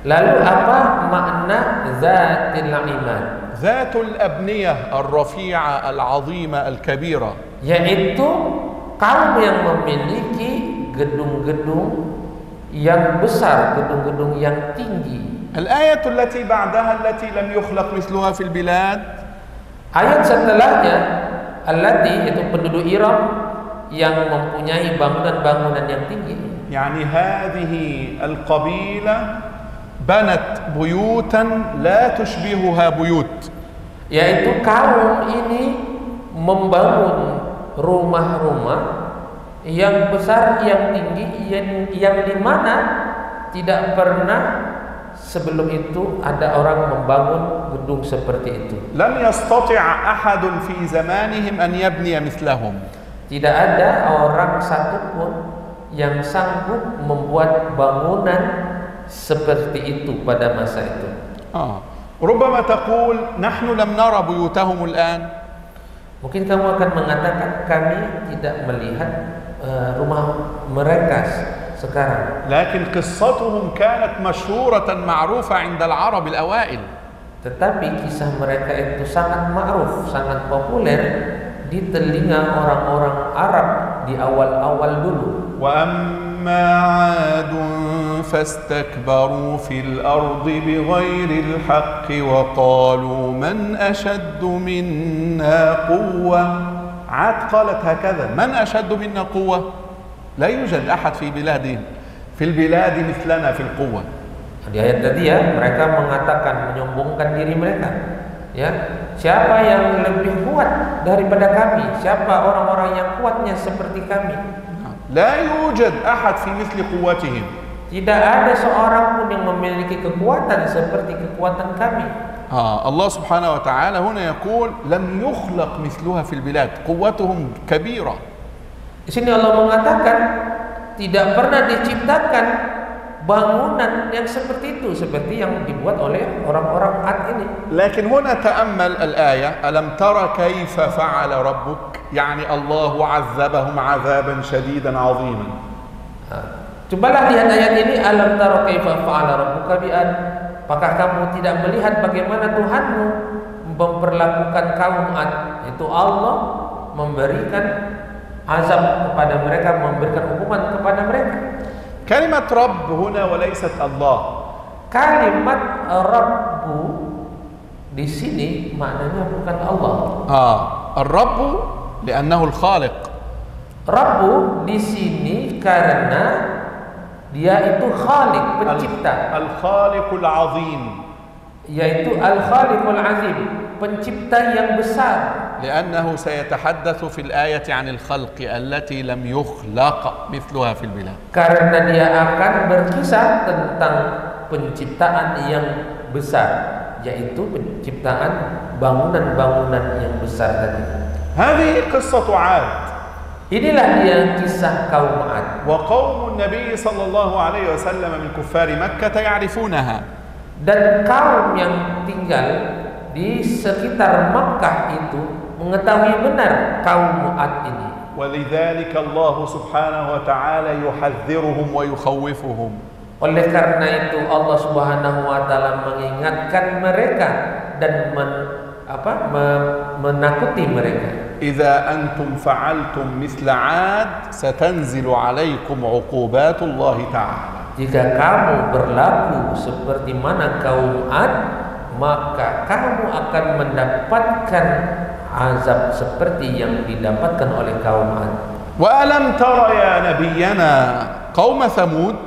[SPEAKER 2] Lalu apa makna zatil imad?
[SPEAKER 1] ذات الأبنية الرفيعة العظيمة الكبيرة.
[SPEAKER 2] Yaitu kaum yang memiliki gedung-gedung yang besar, gedung-gedung yang tinggi.
[SPEAKER 1] الآية التي بعدها التي لم يخلق مثلها في البلاد.
[SPEAKER 2] Ayat setelahnya allati, itu penduduk Iram yang mempunyai bangunan-bangunan yang tinggi.
[SPEAKER 1] يعني هذه القبيلة بنت بيوتا لا تشبهها بيوت.
[SPEAKER 2] Yaitu kaum ini membangun rumah-rumah yang besar, yang tinggi, yang dimana tidak pernah sebelum itu ada orang membangun gedung seperti itu.
[SPEAKER 1] لم يستطع أحد في زمانهم أن يبني مثلهم.
[SPEAKER 2] Tidak ada orang satupun yang sanggup membuat bangunan seperti itu pada masa itu.
[SPEAKER 1] ربما تقول نحن لم نرى بيوتهم الآن.
[SPEAKER 2] Mungkin kamu akan mengatakan kami tidak melihat rumah mereka sekarang.
[SPEAKER 1] لكن قصتهم كانت مشهورة معروفة عند العرب الأوائل.
[SPEAKER 2] Tetapi kisah mereka itu sangat ma'ruf, sangat populer di telinga orang-orang Arab di awal-awal dulu.
[SPEAKER 1] وأما عاد فاستكبروا في الأرض بغير الحق وقالوا من أشد منا قوة. عاد قالت هكذا: من أشد منا قوة؟ لا يوجد أحد في البلاد مثلنا في القوة.
[SPEAKER 2] Di ayat tadi ya, mereka mengatakan, menyombongkan diri mereka. Ya, siapa yang lebih kuat daripada kami? Siapa orang-orang yang kuatnya seperti kami?
[SPEAKER 1] لا يوجد أحد في مثل قوتهم.
[SPEAKER 2] Tidak ada seorang pun yang memiliki kekuatan seperti kekuatan kami.
[SPEAKER 1] الله سبحانه وتعالى هنا يقول لم يخلق مثلها في البلاد. قوتهم كبيرة.
[SPEAKER 2] Di sini Allah mengatakan tidak pernah diciptakan bangunan yang seperti itu, seperti yang dibuat oleh orang-orang Ad ini.
[SPEAKER 1] لكن هنا تأمل الآية: ألم تر كيف فعل ربك؟ يعني الله عذبهم عذابا شديدا عظيما.
[SPEAKER 2] Cobalah lihat ayat ini, alam tara kaifa fa'ala rabbuka bi'ad. Apakah kamu tidak melihat bagaimana Tuhanmu memperlakukan kaum Ad? Itu Allah memberikan azab kepada mereka, memberikan hukuman kepada mereka.
[SPEAKER 1] كلمة رب هنا وليست الله.
[SPEAKER 2] Kalimat Rabbu di sini maknanya bukan Allah.
[SPEAKER 1] الرب لأنه الخالق.
[SPEAKER 2] Rabbu di sini karena dia itu Khalik, pencipta.
[SPEAKER 1] الخالق العظيم.
[SPEAKER 2] yaitu Al-Khaliqul Azim, pencipta yang besar.
[SPEAKER 1] لأنه سيتحدث في الآية عن الخلق التي لم يخلق مثلها في البلاد.
[SPEAKER 2] Karena dia akan berkisah tentang penciptaan yang besar, yaitu penciptaan bangunan-bangunan yang besar tadi.
[SPEAKER 1] هذه قصة عاد.
[SPEAKER 2] Inilah dia kisah kaum Ad.
[SPEAKER 1] وقوم النبي صلى الله عليه وسلم من كفار مكة يعرفونها.
[SPEAKER 2] Dan kaum yang tinggal di sekitar Makkah itu mengetahui benar kaum Ad ini.
[SPEAKER 1] ولذلك الله سبحانه وتعالى يحذرهم ويخوفهم.
[SPEAKER 2] Oleh karena itu Allah Subhanahu wa taala mengingatkan mereka dan menakuti mereka.
[SPEAKER 1] إذا أنتم فعلتم مثل عاد ستنزل عليكم عقوبات الله تعالى.
[SPEAKER 2] Jika kamu berlaku seperti mana kaum Ad, maka kamu akan mendapatkan azab seperti yang didapatkan oleh kaum Ad.
[SPEAKER 1] وألم تر يا نبينا قوم ثمود.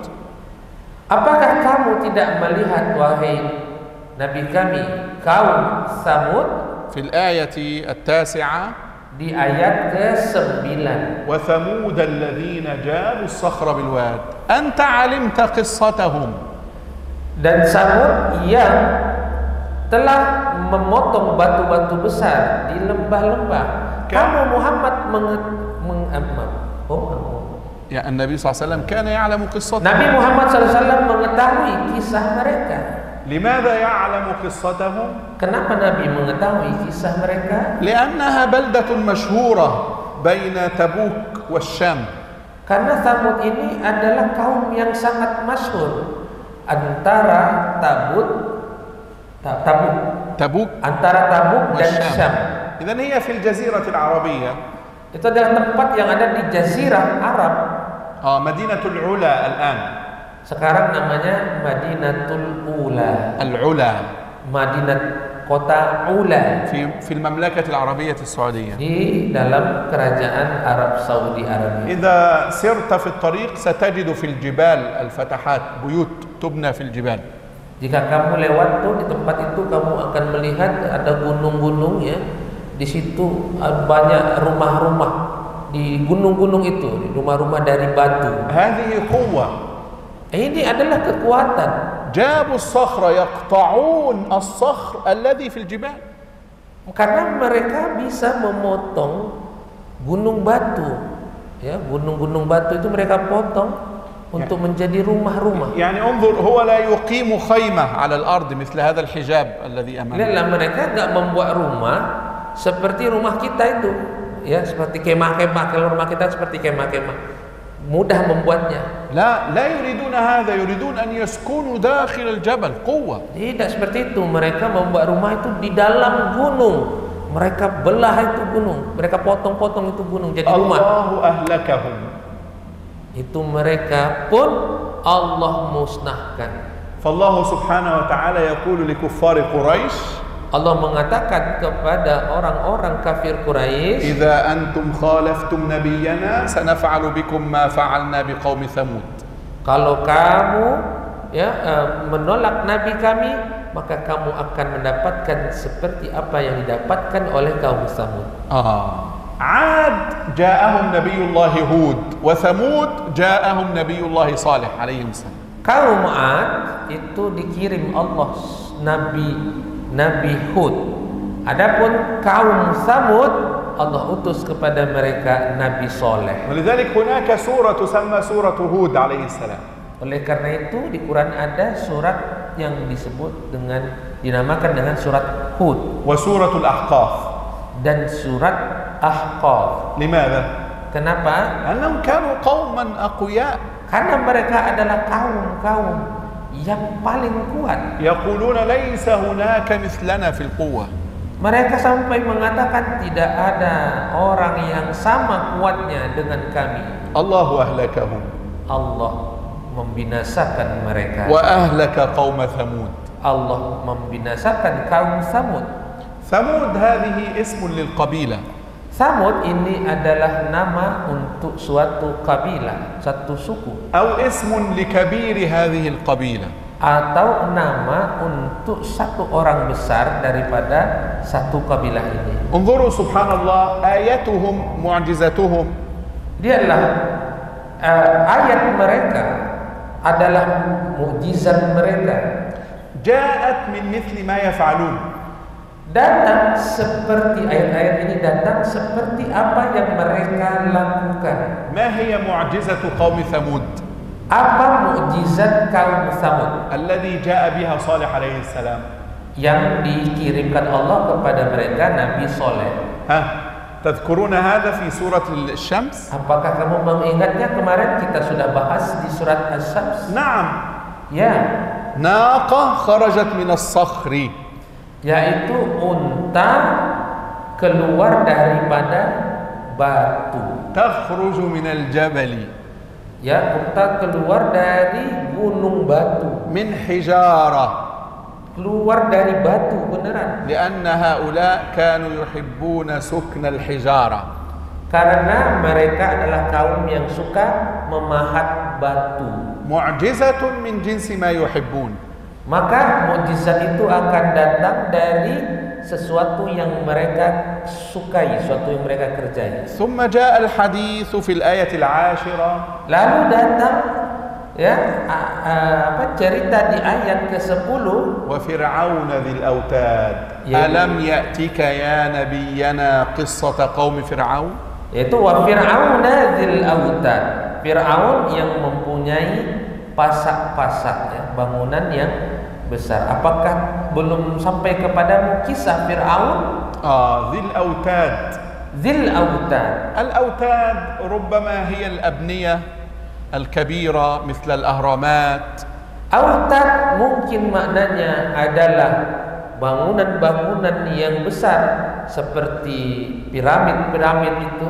[SPEAKER 2] Apakah kamu tidak melihat wahai Nabi kami kaum Samud?
[SPEAKER 1] في الآية التاسعة
[SPEAKER 2] Di ayat ke-9.
[SPEAKER 1] وثمود الذين جابوا الصخر بالواد أنت علمت قصتهم.
[SPEAKER 2] Dan Samud yang telah memotong batu-batu besar di lembah-lembah. Kamu Muhammad
[SPEAKER 1] Ya, Nabi SAW كان يعلم قصتهم.
[SPEAKER 2] Nabi Muhammad SAW mengetahui kisah mereka.
[SPEAKER 1] لماذا يعلم قصتهم؟
[SPEAKER 2] Kenapa Nabi mengetahui kisah mereka?
[SPEAKER 1] لأنها بلدة مشهورة بين تبوك والشام.
[SPEAKER 2] Karena Samud ini adalah kaum yang sangat masyhur antara
[SPEAKER 1] تبوك
[SPEAKER 2] antara Tabuk dan Syam.
[SPEAKER 1] إذن هي في الجزيرة العربية.
[SPEAKER 2] Itu adalah tempat yang ada di Jazirah Arab.
[SPEAKER 1] مدينة العلا الآن.
[SPEAKER 2] Sekarang namanya Madinatul Ula.
[SPEAKER 1] العلا.
[SPEAKER 2] Madinat kota Ula.
[SPEAKER 1] في المملكة العربية السعودية.
[SPEAKER 2] Di dalam kerajaan Arab Saudi Arabia.
[SPEAKER 1] إذا سرت في الطريق ستجد في الجبال الفتحات بيوت تبنى في الجبال.
[SPEAKER 2] Jika kamu lewat tuh di tempat itu kamu akan melihat ada gunung-gunung ya. Di situ banyak rumah-rumah di gunung-gunung itu, rumah-rumah dari batu.
[SPEAKER 1] هذه قوة.
[SPEAKER 2] Ini adalah kekuatan.
[SPEAKER 1] جابوا الصخر يقطعون الصخر الذي في الجبال.
[SPEAKER 2] Karena mereka bisa memotong gunung batu. Ya, gunung-gunung batu itu mereka potong untuk menjadi rumah-rumah.
[SPEAKER 1] يعني انظر هو لا يقيم خيمة على الأرض مثل هذا الحجاب الذي أمامنا.
[SPEAKER 2] Lihatlah mereka enggak membuat rumah seperti rumah kita itu, ya seperti kemah-kemah. Kalau rumah kita seperti kemah-kemah, mudah membuatnya.
[SPEAKER 1] لا يريدون هذا، يريدون أن يسكنوا داخل الجبل. قوة.
[SPEAKER 2] Tidak seperti itu. Mereka membuat rumah itu di dalam gunung. Mereka belah itu gunung. Mereka potong-potong itu gunung jadi rumah.
[SPEAKER 1] الله أهلكهم.
[SPEAKER 2] Itu mereka pun Allah musnahkan.
[SPEAKER 1] فالله سبحانه وتعالى يقول لكفار قريش
[SPEAKER 2] Allah mengatakan kepada orang-orang kafir Quraisy,
[SPEAKER 1] إذا أنتم خالفتم نبينا سنفعل بكم ما فعلنا بقوم ثمود.
[SPEAKER 2] Kalau kamu menolak nabi kami, maka kamu akan mendapatkan seperti apa yang didapatkan oleh kaum Samud.
[SPEAKER 1] عاد جاءهم نبي الله هود وثمود جاءهم نبي الله صالح عليه السلام.
[SPEAKER 2] Kaum Ad itu dikirim Allah Nabi Hud. Adapun kaum Samud Allah utus kepada mereka Nabi Soleh.
[SPEAKER 1] ولذلك هناك سورة تسمى سورة هود عليه السلام.
[SPEAKER 2] Oleh karena itu di Quran ada surat yang dinamakan dengan surat Hud
[SPEAKER 1] وسورة الأحقاف.
[SPEAKER 2] dan surat Ahqaf.
[SPEAKER 1] لماذا؟
[SPEAKER 2] Kenapa?
[SPEAKER 1] أنهم كانوا قوما أقوياء.
[SPEAKER 2] Karena mereka adalah kaum yang paling kuat.
[SPEAKER 1] يقولون ليس هناك مثلنا في القوة.
[SPEAKER 2] Mereka sampai mengatakan tidak ada orang yang sama kuatnya dengan kami.
[SPEAKER 1] الله أهلكهم.
[SPEAKER 2] Allah membinasakan mereka.
[SPEAKER 1] وأهلك قوم ثمود.
[SPEAKER 2] Allah membinasakan kaum Samud.
[SPEAKER 1] ثمود هذه اسم للقبيلة.
[SPEAKER 2] Samud ini adalah nama untuk suatu kabilah, satu suku.
[SPEAKER 1] أو اسم لكبير هذه القبيلة.
[SPEAKER 2] atau nama untuk satu orang besar daripada satu kabilah ini.
[SPEAKER 1] انظروا سبحان الله آياتهم معجزتهم
[SPEAKER 2] Dia adalah ayat mereka adalah mukjizat mereka.
[SPEAKER 1] جاءت من مثل ما يفعلون.
[SPEAKER 2] Datang seperti ayat-ayat ini datang seperti apa yang mereka lakukan.
[SPEAKER 1] ما هي معجزة قوم ثمود
[SPEAKER 2] Apa mukjizat kaum Tsamud
[SPEAKER 1] الذي جاء بها صالح عليه السلام؟
[SPEAKER 2] yang dikirimkan Allah kepada mereka Nabi Soleh?
[SPEAKER 1] ها تذكرون هذا في سورة الشمس؟
[SPEAKER 2] Apakah kamu mengingatnya? Kemarin kita sudah bahas di surat Asy-Syams.
[SPEAKER 1] نعم.
[SPEAKER 2] Ya,
[SPEAKER 1] ناقة خرجت من الصخر.
[SPEAKER 2] yaitu unta keluar daripada batu.
[SPEAKER 1] تخرج من الجبل.
[SPEAKER 2] Ya, unta keluar dari gunung batu.
[SPEAKER 1] من حجارة.
[SPEAKER 2] Keluar dari batu beneran.
[SPEAKER 1] لأن هؤلاء كانوا يحبون سكن الحجارة.
[SPEAKER 2] Karena mereka adalah kaum yang suka memahat batu.
[SPEAKER 1] معجزة من جنس ما يحبون.
[SPEAKER 2] Maka mukjizat itu akan datang dari sesuatu yang mereka sukai, sesuatu yang mereka kerjai.
[SPEAKER 1] ثم جاء الحديث في الآية 10.
[SPEAKER 2] Lalu datang ya cerita di ayat ke-10,
[SPEAKER 1] وفرعون ذي الأوتاد ألم يأتك يا نبينا قصة قوم فرعون.
[SPEAKER 2] yaitu wa fir'auna dzil autad. Fir'aun yang mempunyai pasak-pasak ya, bangunan yang besar. Apakah belum sampai kepadamu kisah Fir'aun?
[SPEAKER 1] ذي الأوتاد.
[SPEAKER 2] Dzil autad.
[SPEAKER 1] الأوتاد ربما هي الأبنية الكبيرة مثل الأهرامات.
[SPEAKER 2] Autad mungkin maknanya adalah bangunan-bangunan yang besar seperti piramid-piramid itu.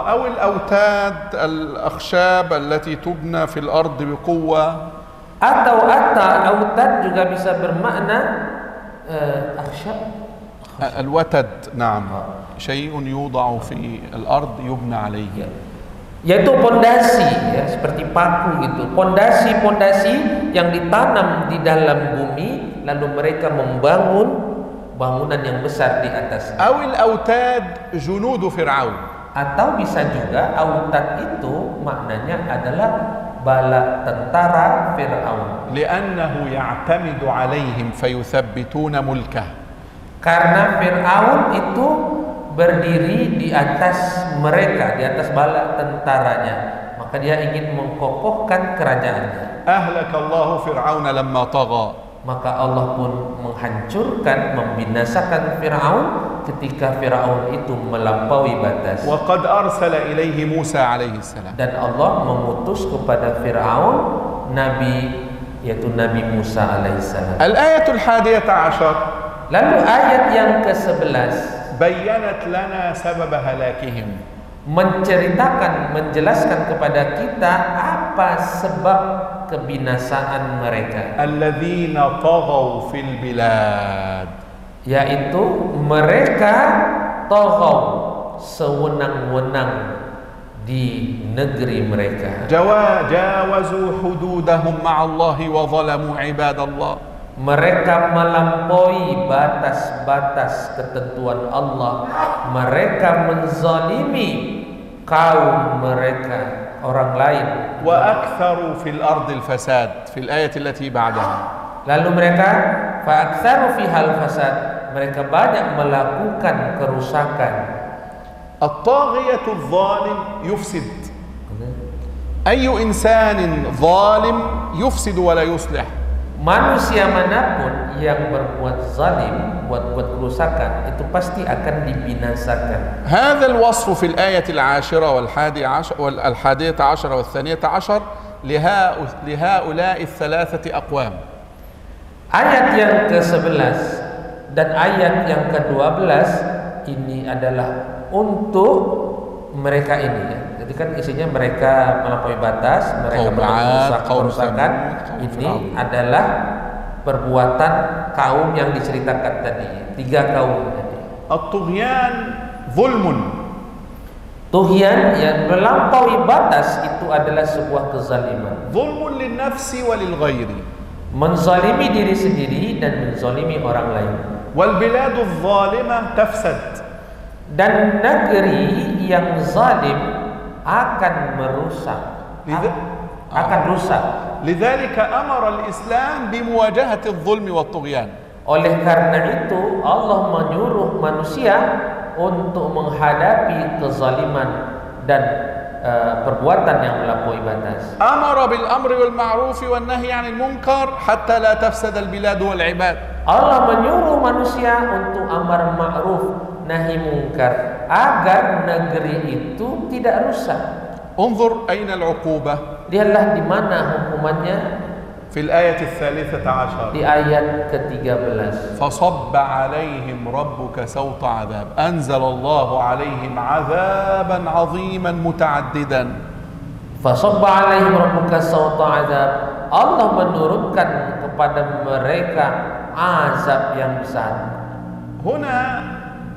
[SPEAKER 1] أو الأوتاد الأخشاب التي تبنى في الأرض بقوة.
[SPEAKER 2] Atau autad juga bisa bermakna aksyab.
[SPEAKER 1] الوتد نعم شيء يوضع في الأرض يبنى عليه.
[SPEAKER 2] Yaitu pondasi ya, seperti paku gitu. Pondasi-pondasi yang ditanam di dalam bumi lalu mereka membangun bangunan yang besar di atasnya.
[SPEAKER 1] أو الأوتاد جنود فرعون.
[SPEAKER 2] Atau bisa juga autad itu maknanya adalah bala tentara Fir'aun.
[SPEAKER 1] لأنه يعتمد عليهم فيثبتون ملكه.
[SPEAKER 2] Karena Fir'aun itu berdiri di atas mereka, di atas bala tentaranya, maka dia ingin mengkokohkan kerajaannya.
[SPEAKER 1] أهلك الله فرعون لما طغى.
[SPEAKER 2] Maka Allah pun menghancurkan, membinasakan Fir'aun ketika Fir'aun itu melampaui batas.
[SPEAKER 1] وقد أرسل إليه موسى عليه السلام.
[SPEAKER 2] Dan Allah mengutus kepada Fir'aun Nabi, yaitu Nabi Musa alaihissalam.
[SPEAKER 1] الآية 11
[SPEAKER 2] Lalu ayat yang ke-11
[SPEAKER 1] بينت لنا سبب هلاكهم.
[SPEAKER 2] menceritakan, menjelaskan kepada kita apa sebab kebinasaan mereka,
[SPEAKER 1] الذين طغوا في البلاد.
[SPEAKER 2] yaitu mereka taghaw, sewenang-wenang di negeri mereka.
[SPEAKER 1] جاوزوا حدودهم مع الله وظلموا عباد الله.
[SPEAKER 2] Mereka melampaui batas-batas ketentuan Allah. Mereka menzalimi kaum mereka, orang lain.
[SPEAKER 1] وأكثروا في الأرض الفساد في الآية التي بعدها.
[SPEAKER 2] Lalu mereka fa'aktsaru fihal fasad, mereka banyak melakukan kerusakan.
[SPEAKER 1] الطاغية الظالم يفسد. أي إنسان ظالم يفسد ولا يصلح.
[SPEAKER 2] Manusia manapun yang berbuat zalim, buat kerusakan, itu pasti akan dibinasakan.
[SPEAKER 1] هذا الوصف في الآية 10 والحادية عشر والثانية عشر لهؤلاء الثلاثة أقوام.
[SPEAKER 2] Ayat yang ke-11 dan ayat yang ke-12 ini adalah untuk mereka ini ya. Jadi kan isinya mereka melampaui batas, mereka melakukan kerusakan. Ini adalah perbuatan kaum yang diceritakan tadi, 3 kaum tadi.
[SPEAKER 1] الطغيان ظلم.
[SPEAKER 2] Tughyan yang melampaui batas itu adalah sebuah kezaliman.
[SPEAKER 1] ظلم للنفس وللغير.
[SPEAKER 2] menzalimi diri sendiri dan menzalimi orang lain.
[SPEAKER 1] والبلاد الظالمة تفسد.
[SPEAKER 2] Dan negeri yang zalim akan merusak, akan rusak.
[SPEAKER 1] لذلك أمر الإسلام بمواجهة الظلم والطغيان.
[SPEAKER 2] Oleh karena itu Allah menyuruh manusia untuk menghadapi kezaliman dan perbuatan yang melampaui batas.
[SPEAKER 1] أمر بالأمر والمعروف والنهي عن المنكر حتى لا تفسد البلاد والعباد.
[SPEAKER 2] Allah menyuruh manusia untuk amar ma'ruf nahi munkar agar negeri itu tidak rusak.
[SPEAKER 1] انظر أين العقوبة.
[SPEAKER 2] Lihatlah di mana hukumannya.
[SPEAKER 1] في الآية 13
[SPEAKER 2] di ayat ke-13.
[SPEAKER 1] فصب عليهم ربك سوط عذاب أنزل الله عليهم عذابا عظيما متعددا.
[SPEAKER 2] فصب عليهم ربك سوط عذاب. Allah menurunkan kepada mereka azab yang besar.
[SPEAKER 1] هنا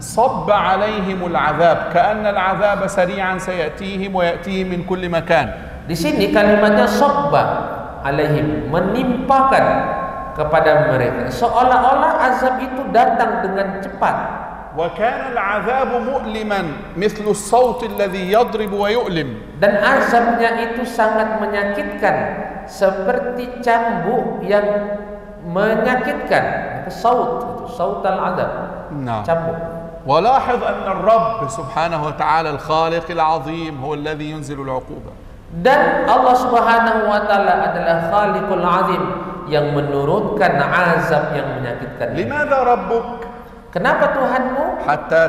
[SPEAKER 1] صب عليهم العذاب كأن العذاب سريعا سيأتيهم ويأتيهم من كل مكان.
[SPEAKER 2] Di sini kalimatnya sabba alaihim, menimpakan kepada mereka, seolah-olah azab itu datang dengan cepat.
[SPEAKER 1] وكان العذاب مؤلما مثل الصوت الذي يضرب ويؤلم.
[SPEAKER 2] Dan azabnya itu sangat menyakitkan seperti cambuk yang menyakitkan. Itu saut, itu saut al-azab.
[SPEAKER 1] نعم.
[SPEAKER 2] Cambuk.
[SPEAKER 1] ولاحظ أن الرب سبحانه وتعالى الخالق العظيم هو الذي ينزل العقوبة.
[SPEAKER 2] Dan Allah Subhanahu wa taala adalah Khaliqul Azim yang menurunkan azab yang menyakitkan.
[SPEAKER 1] لماذا ربك؟
[SPEAKER 2] Kenapa Tuhanmu?
[SPEAKER 1] حتى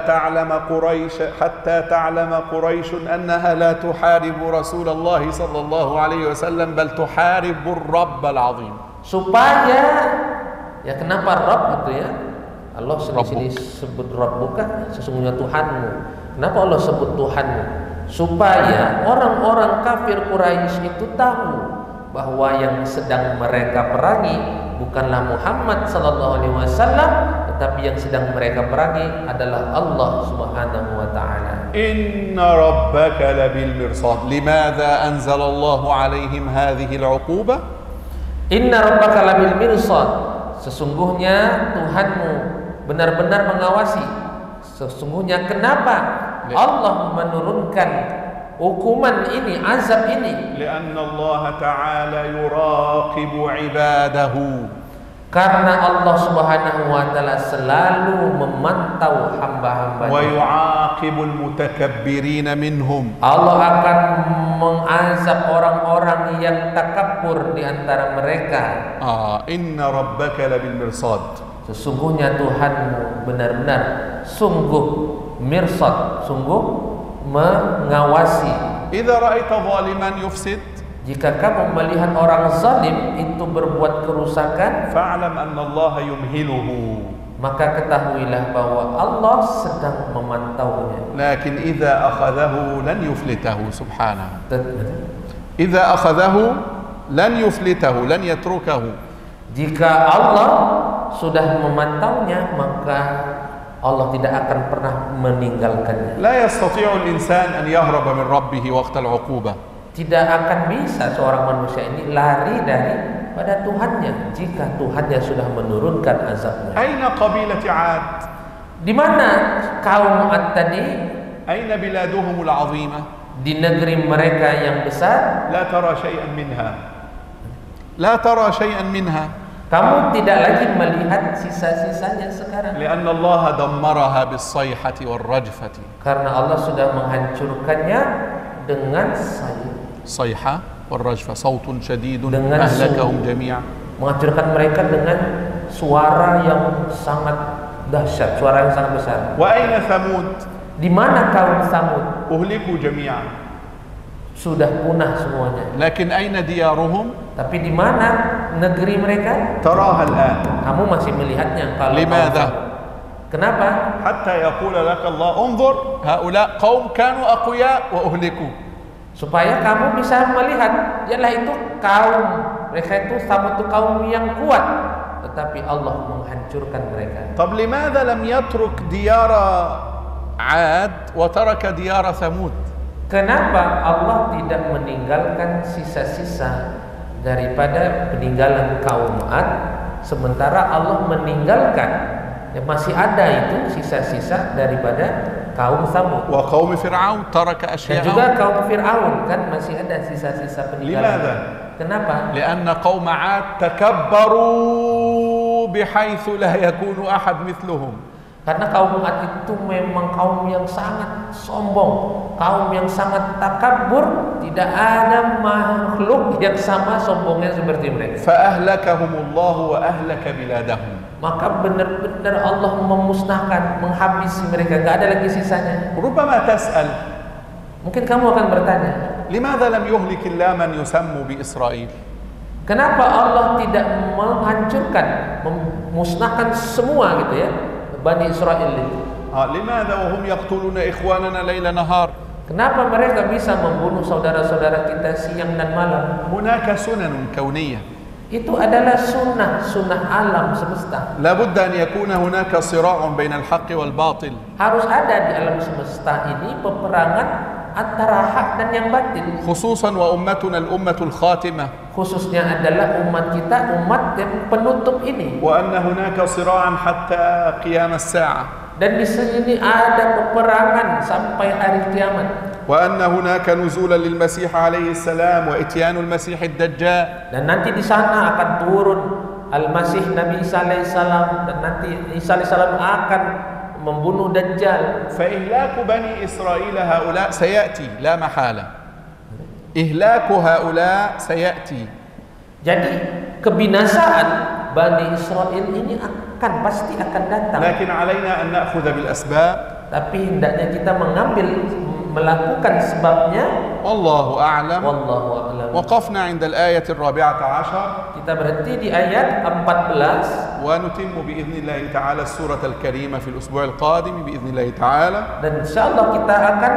[SPEAKER 1] تعلم قريش أنها لا تحارب رسول الله صلى الله عليه وسلم بل تحارب الرب العظيم.
[SPEAKER 2] Supaya ya kenapa Rabb itu ya? Allah sini sebut Rabbuka, sesungguhnya Tuhanmu. Kenapa Allah sebut Tuhanmu? Supaya orang-orang kafir Quraisy itu tahu bahwa yang sedang mereka perangi bukanlah Muhammad sallallahu alaihi wasallam, tetapi yang sedang mereka perangi adalah Allah Subhanahu wa taala.
[SPEAKER 1] Inna rabbaka labil mirsad. Limadha anzala Allah alaihim hadhihi al-'uqubah?
[SPEAKER 2] Inna rabbaka labil mirsad. Sesungguhnya Tuhanmu benar-benar mengawasi. Sesungguhnya kenapa Allah menurunkan hukuman ini, azab ini?
[SPEAKER 1] Lianna Allah Ta'ala yuraqibu ibadahu.
[SPEAKER 2] Karena Allah Subhanahu wa taala selalu memantau hamba-hambanya.
[SPEAKER 1] Wa yu'aqibul mutakabbirina minhum.
[SPEAKER 2] Allah akan mengazab orang-orang yang takabur di antara mereka.
[SPEAKER 1] Inna rabbaka labil mirsad.
[SPEAKER 2] Sesungguhnya Tuhanmu benar-benar sungguh mirsad, sungguh mengawasi.
[SPEAKER 1] Idza ra'aita zaliman yufsid,
[SPEAKER 2] jika kamu melihat orang zalim itu berbuat kerusakan,
[SPEAKER 1] fa'lam anna Allah yumhiluhu,
[SPEAKER 2] maka ketahuilah bahwa Allah sedang memantaunya.
[SPEAKER 1] Lakin idza akhadhahu lan yuflitahu subhanahu. Idza akhadhahu lan yuflitahu, lan yatrukahu.
[SPEAKER 2] Jika Allah sudah memantaunya, maka Allah tidak akan pernah meninggalkannya.
[SPEAKER 1] La yastati'u al-insan an yahraba min rabbih waqta al-'uqubah.
[SPEAKER 2] Tidak akan bisa seorang manusia ini lari dari pada Tuhannya jika Tuhannya sudah menurunkan azabnya.
[SPEAKER 1] Aina qabilati 'ad?
[SPEAKER 2] Di mana kaum 'Ad tadi?
[SPEAKER 1] Aina biladuhum al-'azimah?
[SPEAKER 2] Di negeri mereka yang besar.
[SPEAKER 1] La tara shay'an minha. La tara shay'an minha.
[SPEAKER 2] Kamu tidak lagi melihat sisa-sisanya sekarang.
[SPEAKER 1] Lianna Allah dammaraha bis-sayhati war-rajfati.
[SPEAKER 2] Karena Allah sudah menghancurkannya dengan
[SPEAKER 1] sayha war-rajfa, sautun syadidun ahlakahum jami'a.
[SPEAKER 2] Menghancurkan mereka dengan suara yang sangat dahsyat, suara yang sangat besar.
[SPEAKER 1] Wa aina Thamud?
[SPEAKER 2] Di mana kaum Thamud?
[SPEAKER 1] Uhliku jami'a.
[SPEAKER 2] Sudah punah semuanya.
[SPEAKER 1] Lakin aina diyaruhum?
[SPEAKER 2] Tapi di mana negeri mereka?
[SPEAKER 1] Taraha al-an.
[SPEAKER 2] Kamu masih melihatnya. Kalau
[SPEAKER 1] limadha?
[SPEAKER 2] Kenapa?
[SPEAKER 1] Hatta yaqula laka Allah, unzur, haula qaum kanu aqwiya wa uhliku.
[SPEAKER 2] Supaya kamu bisa melihat, ialah itu kaum mereka itu sama itu kaum yang kuat, tetapi Allah menghancurkan mereka.
[SPEAKER 1] Tab limadha lam yatruk diyara 'ad wa taraka diyara Thamud?
[SPEAKER 2] Kenapa Allah tidak meninggalkan sisa-sisa daripada peninggalan kaum Ad, sementara Allah meninggalkan yang masih ada itu sisa-sisa daripada kaum Tsamud.
[SPEAKER 1] Wa qaum Fir'aun taraka
[SPEAKER 2] Dan
[SPEAKER 1] asya'a.
[SPEAKER 2] juga kaum Fir'aun kan masih ada sisa-sisa peninggalan.
[SPEAKER 1] Limadha?
[SPEAKER 2] Kenapa?
[SPEAKER 1] Lianna qaum 'ad takabbaru bihaitsu la yakunu ahad mithluhum.
[SPEAKER 2] Karena kaum Ad itu memang kaum yang sangat sombong, kaum yang sangat takabur, tidak ada makhluk yang sama sombongnya seperti mereka.
[SPEAKER 1] Fa ahlakahumullahu wa ahlaka biladahum.
[SPEAKER 2] Maka benar-benar Allah memusnahkan, menghabisi mereka, gak ada lagi sisanya.
[SPEAKER 1] ربما تسأل
[SPEAKER 2] Mungkin kamu akan bertanya,
[SPEAKER 1] لماذا لم يهلك الله من يسمى بإسرائيل؟
[SPEAKER 2] kenapa Allah tidak menghancurkan, memusnahkan semua gitu ya, Bani Israel itu?
[SPEAKER 1] لماذا وهم يقتلون إخواننا ليل نهار؟
[SPEAKER 2] Kenapa mereka bisa membunuh saudara-saudara kita siang dan malam?
[SPEAKER 1] هناك سنن كونية
[SPEAKER 2] Itu adalah sunnah alam semesta.
[SPEAKER 1] لا بد أن يكون هناك صراع بين الحق والباطل.
[SPEAKER 2] Harus ada di alam semesta ini peperangan antara hak dan yang batil.
[SPEAKER 1] خصوصا وأمتنا الأمة الخاتمة.
[SPEAKER 2] Khususnya adalah umat kita, umat yang penutup ini.
[SPEAKER 1] وأن هناك صراعا حتى قيام الساعة.
[SPEAKER 2] Dan di sini ada peperangan sampai hari kiamat.
[SPEAKER 1] وأن هناك نزولا للمسيح عليه السلام وإتيان المسيح الدجال.
[SPEAKER 2] Dan nanti di sana akan turun Al-Masih Nabi Isa alaihissalam, dan nanti Isa alaihissalam akan membunuh Dajjal.
[SPEAKER 1] فإهلاك بني إسرائيل هؤلاء سيأتي لا محالة. إهلاك هؤلاء سيأتي.
[SPEAKER 2] Jadi kebinasaan Bani Israel ini pasti akan datang.
[SPEAKER 1] لكن علينا أن نأخذ بالأسباب.
[SPEAKER 2] Tapi hendaknya kita melakukan sebabnya.
[SPEAKER 1] والله أعلم.
[SPEAKER 2] Wallahu a'lam.
[SPEAKER 1] وقفنا عند الآية 14
[SPEAKER 2] Kita berhenti di ayat 14
[SPEAKER 1] ونتم بإذن الله تعالى السورة الكريمة في الأسبوع القادم بإذن الله تعالى.
[SPEAKER 2] dan insyaallah kita akan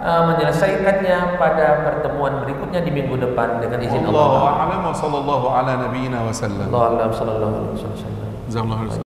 [SPEAKER 2] menyelesaikannya pada pertemuan berikutnya di minggu depan dengan izin
[SPEAKER 1] والله
[SPEAKER 2] Allah.
[SPEAKER 1] أعلم وصلى الله على نبينا وسلم.
[SPEAKER 2] Allah sallallahu alaihi wasallam.
[SPEAKER 1] جزاهم الله خير.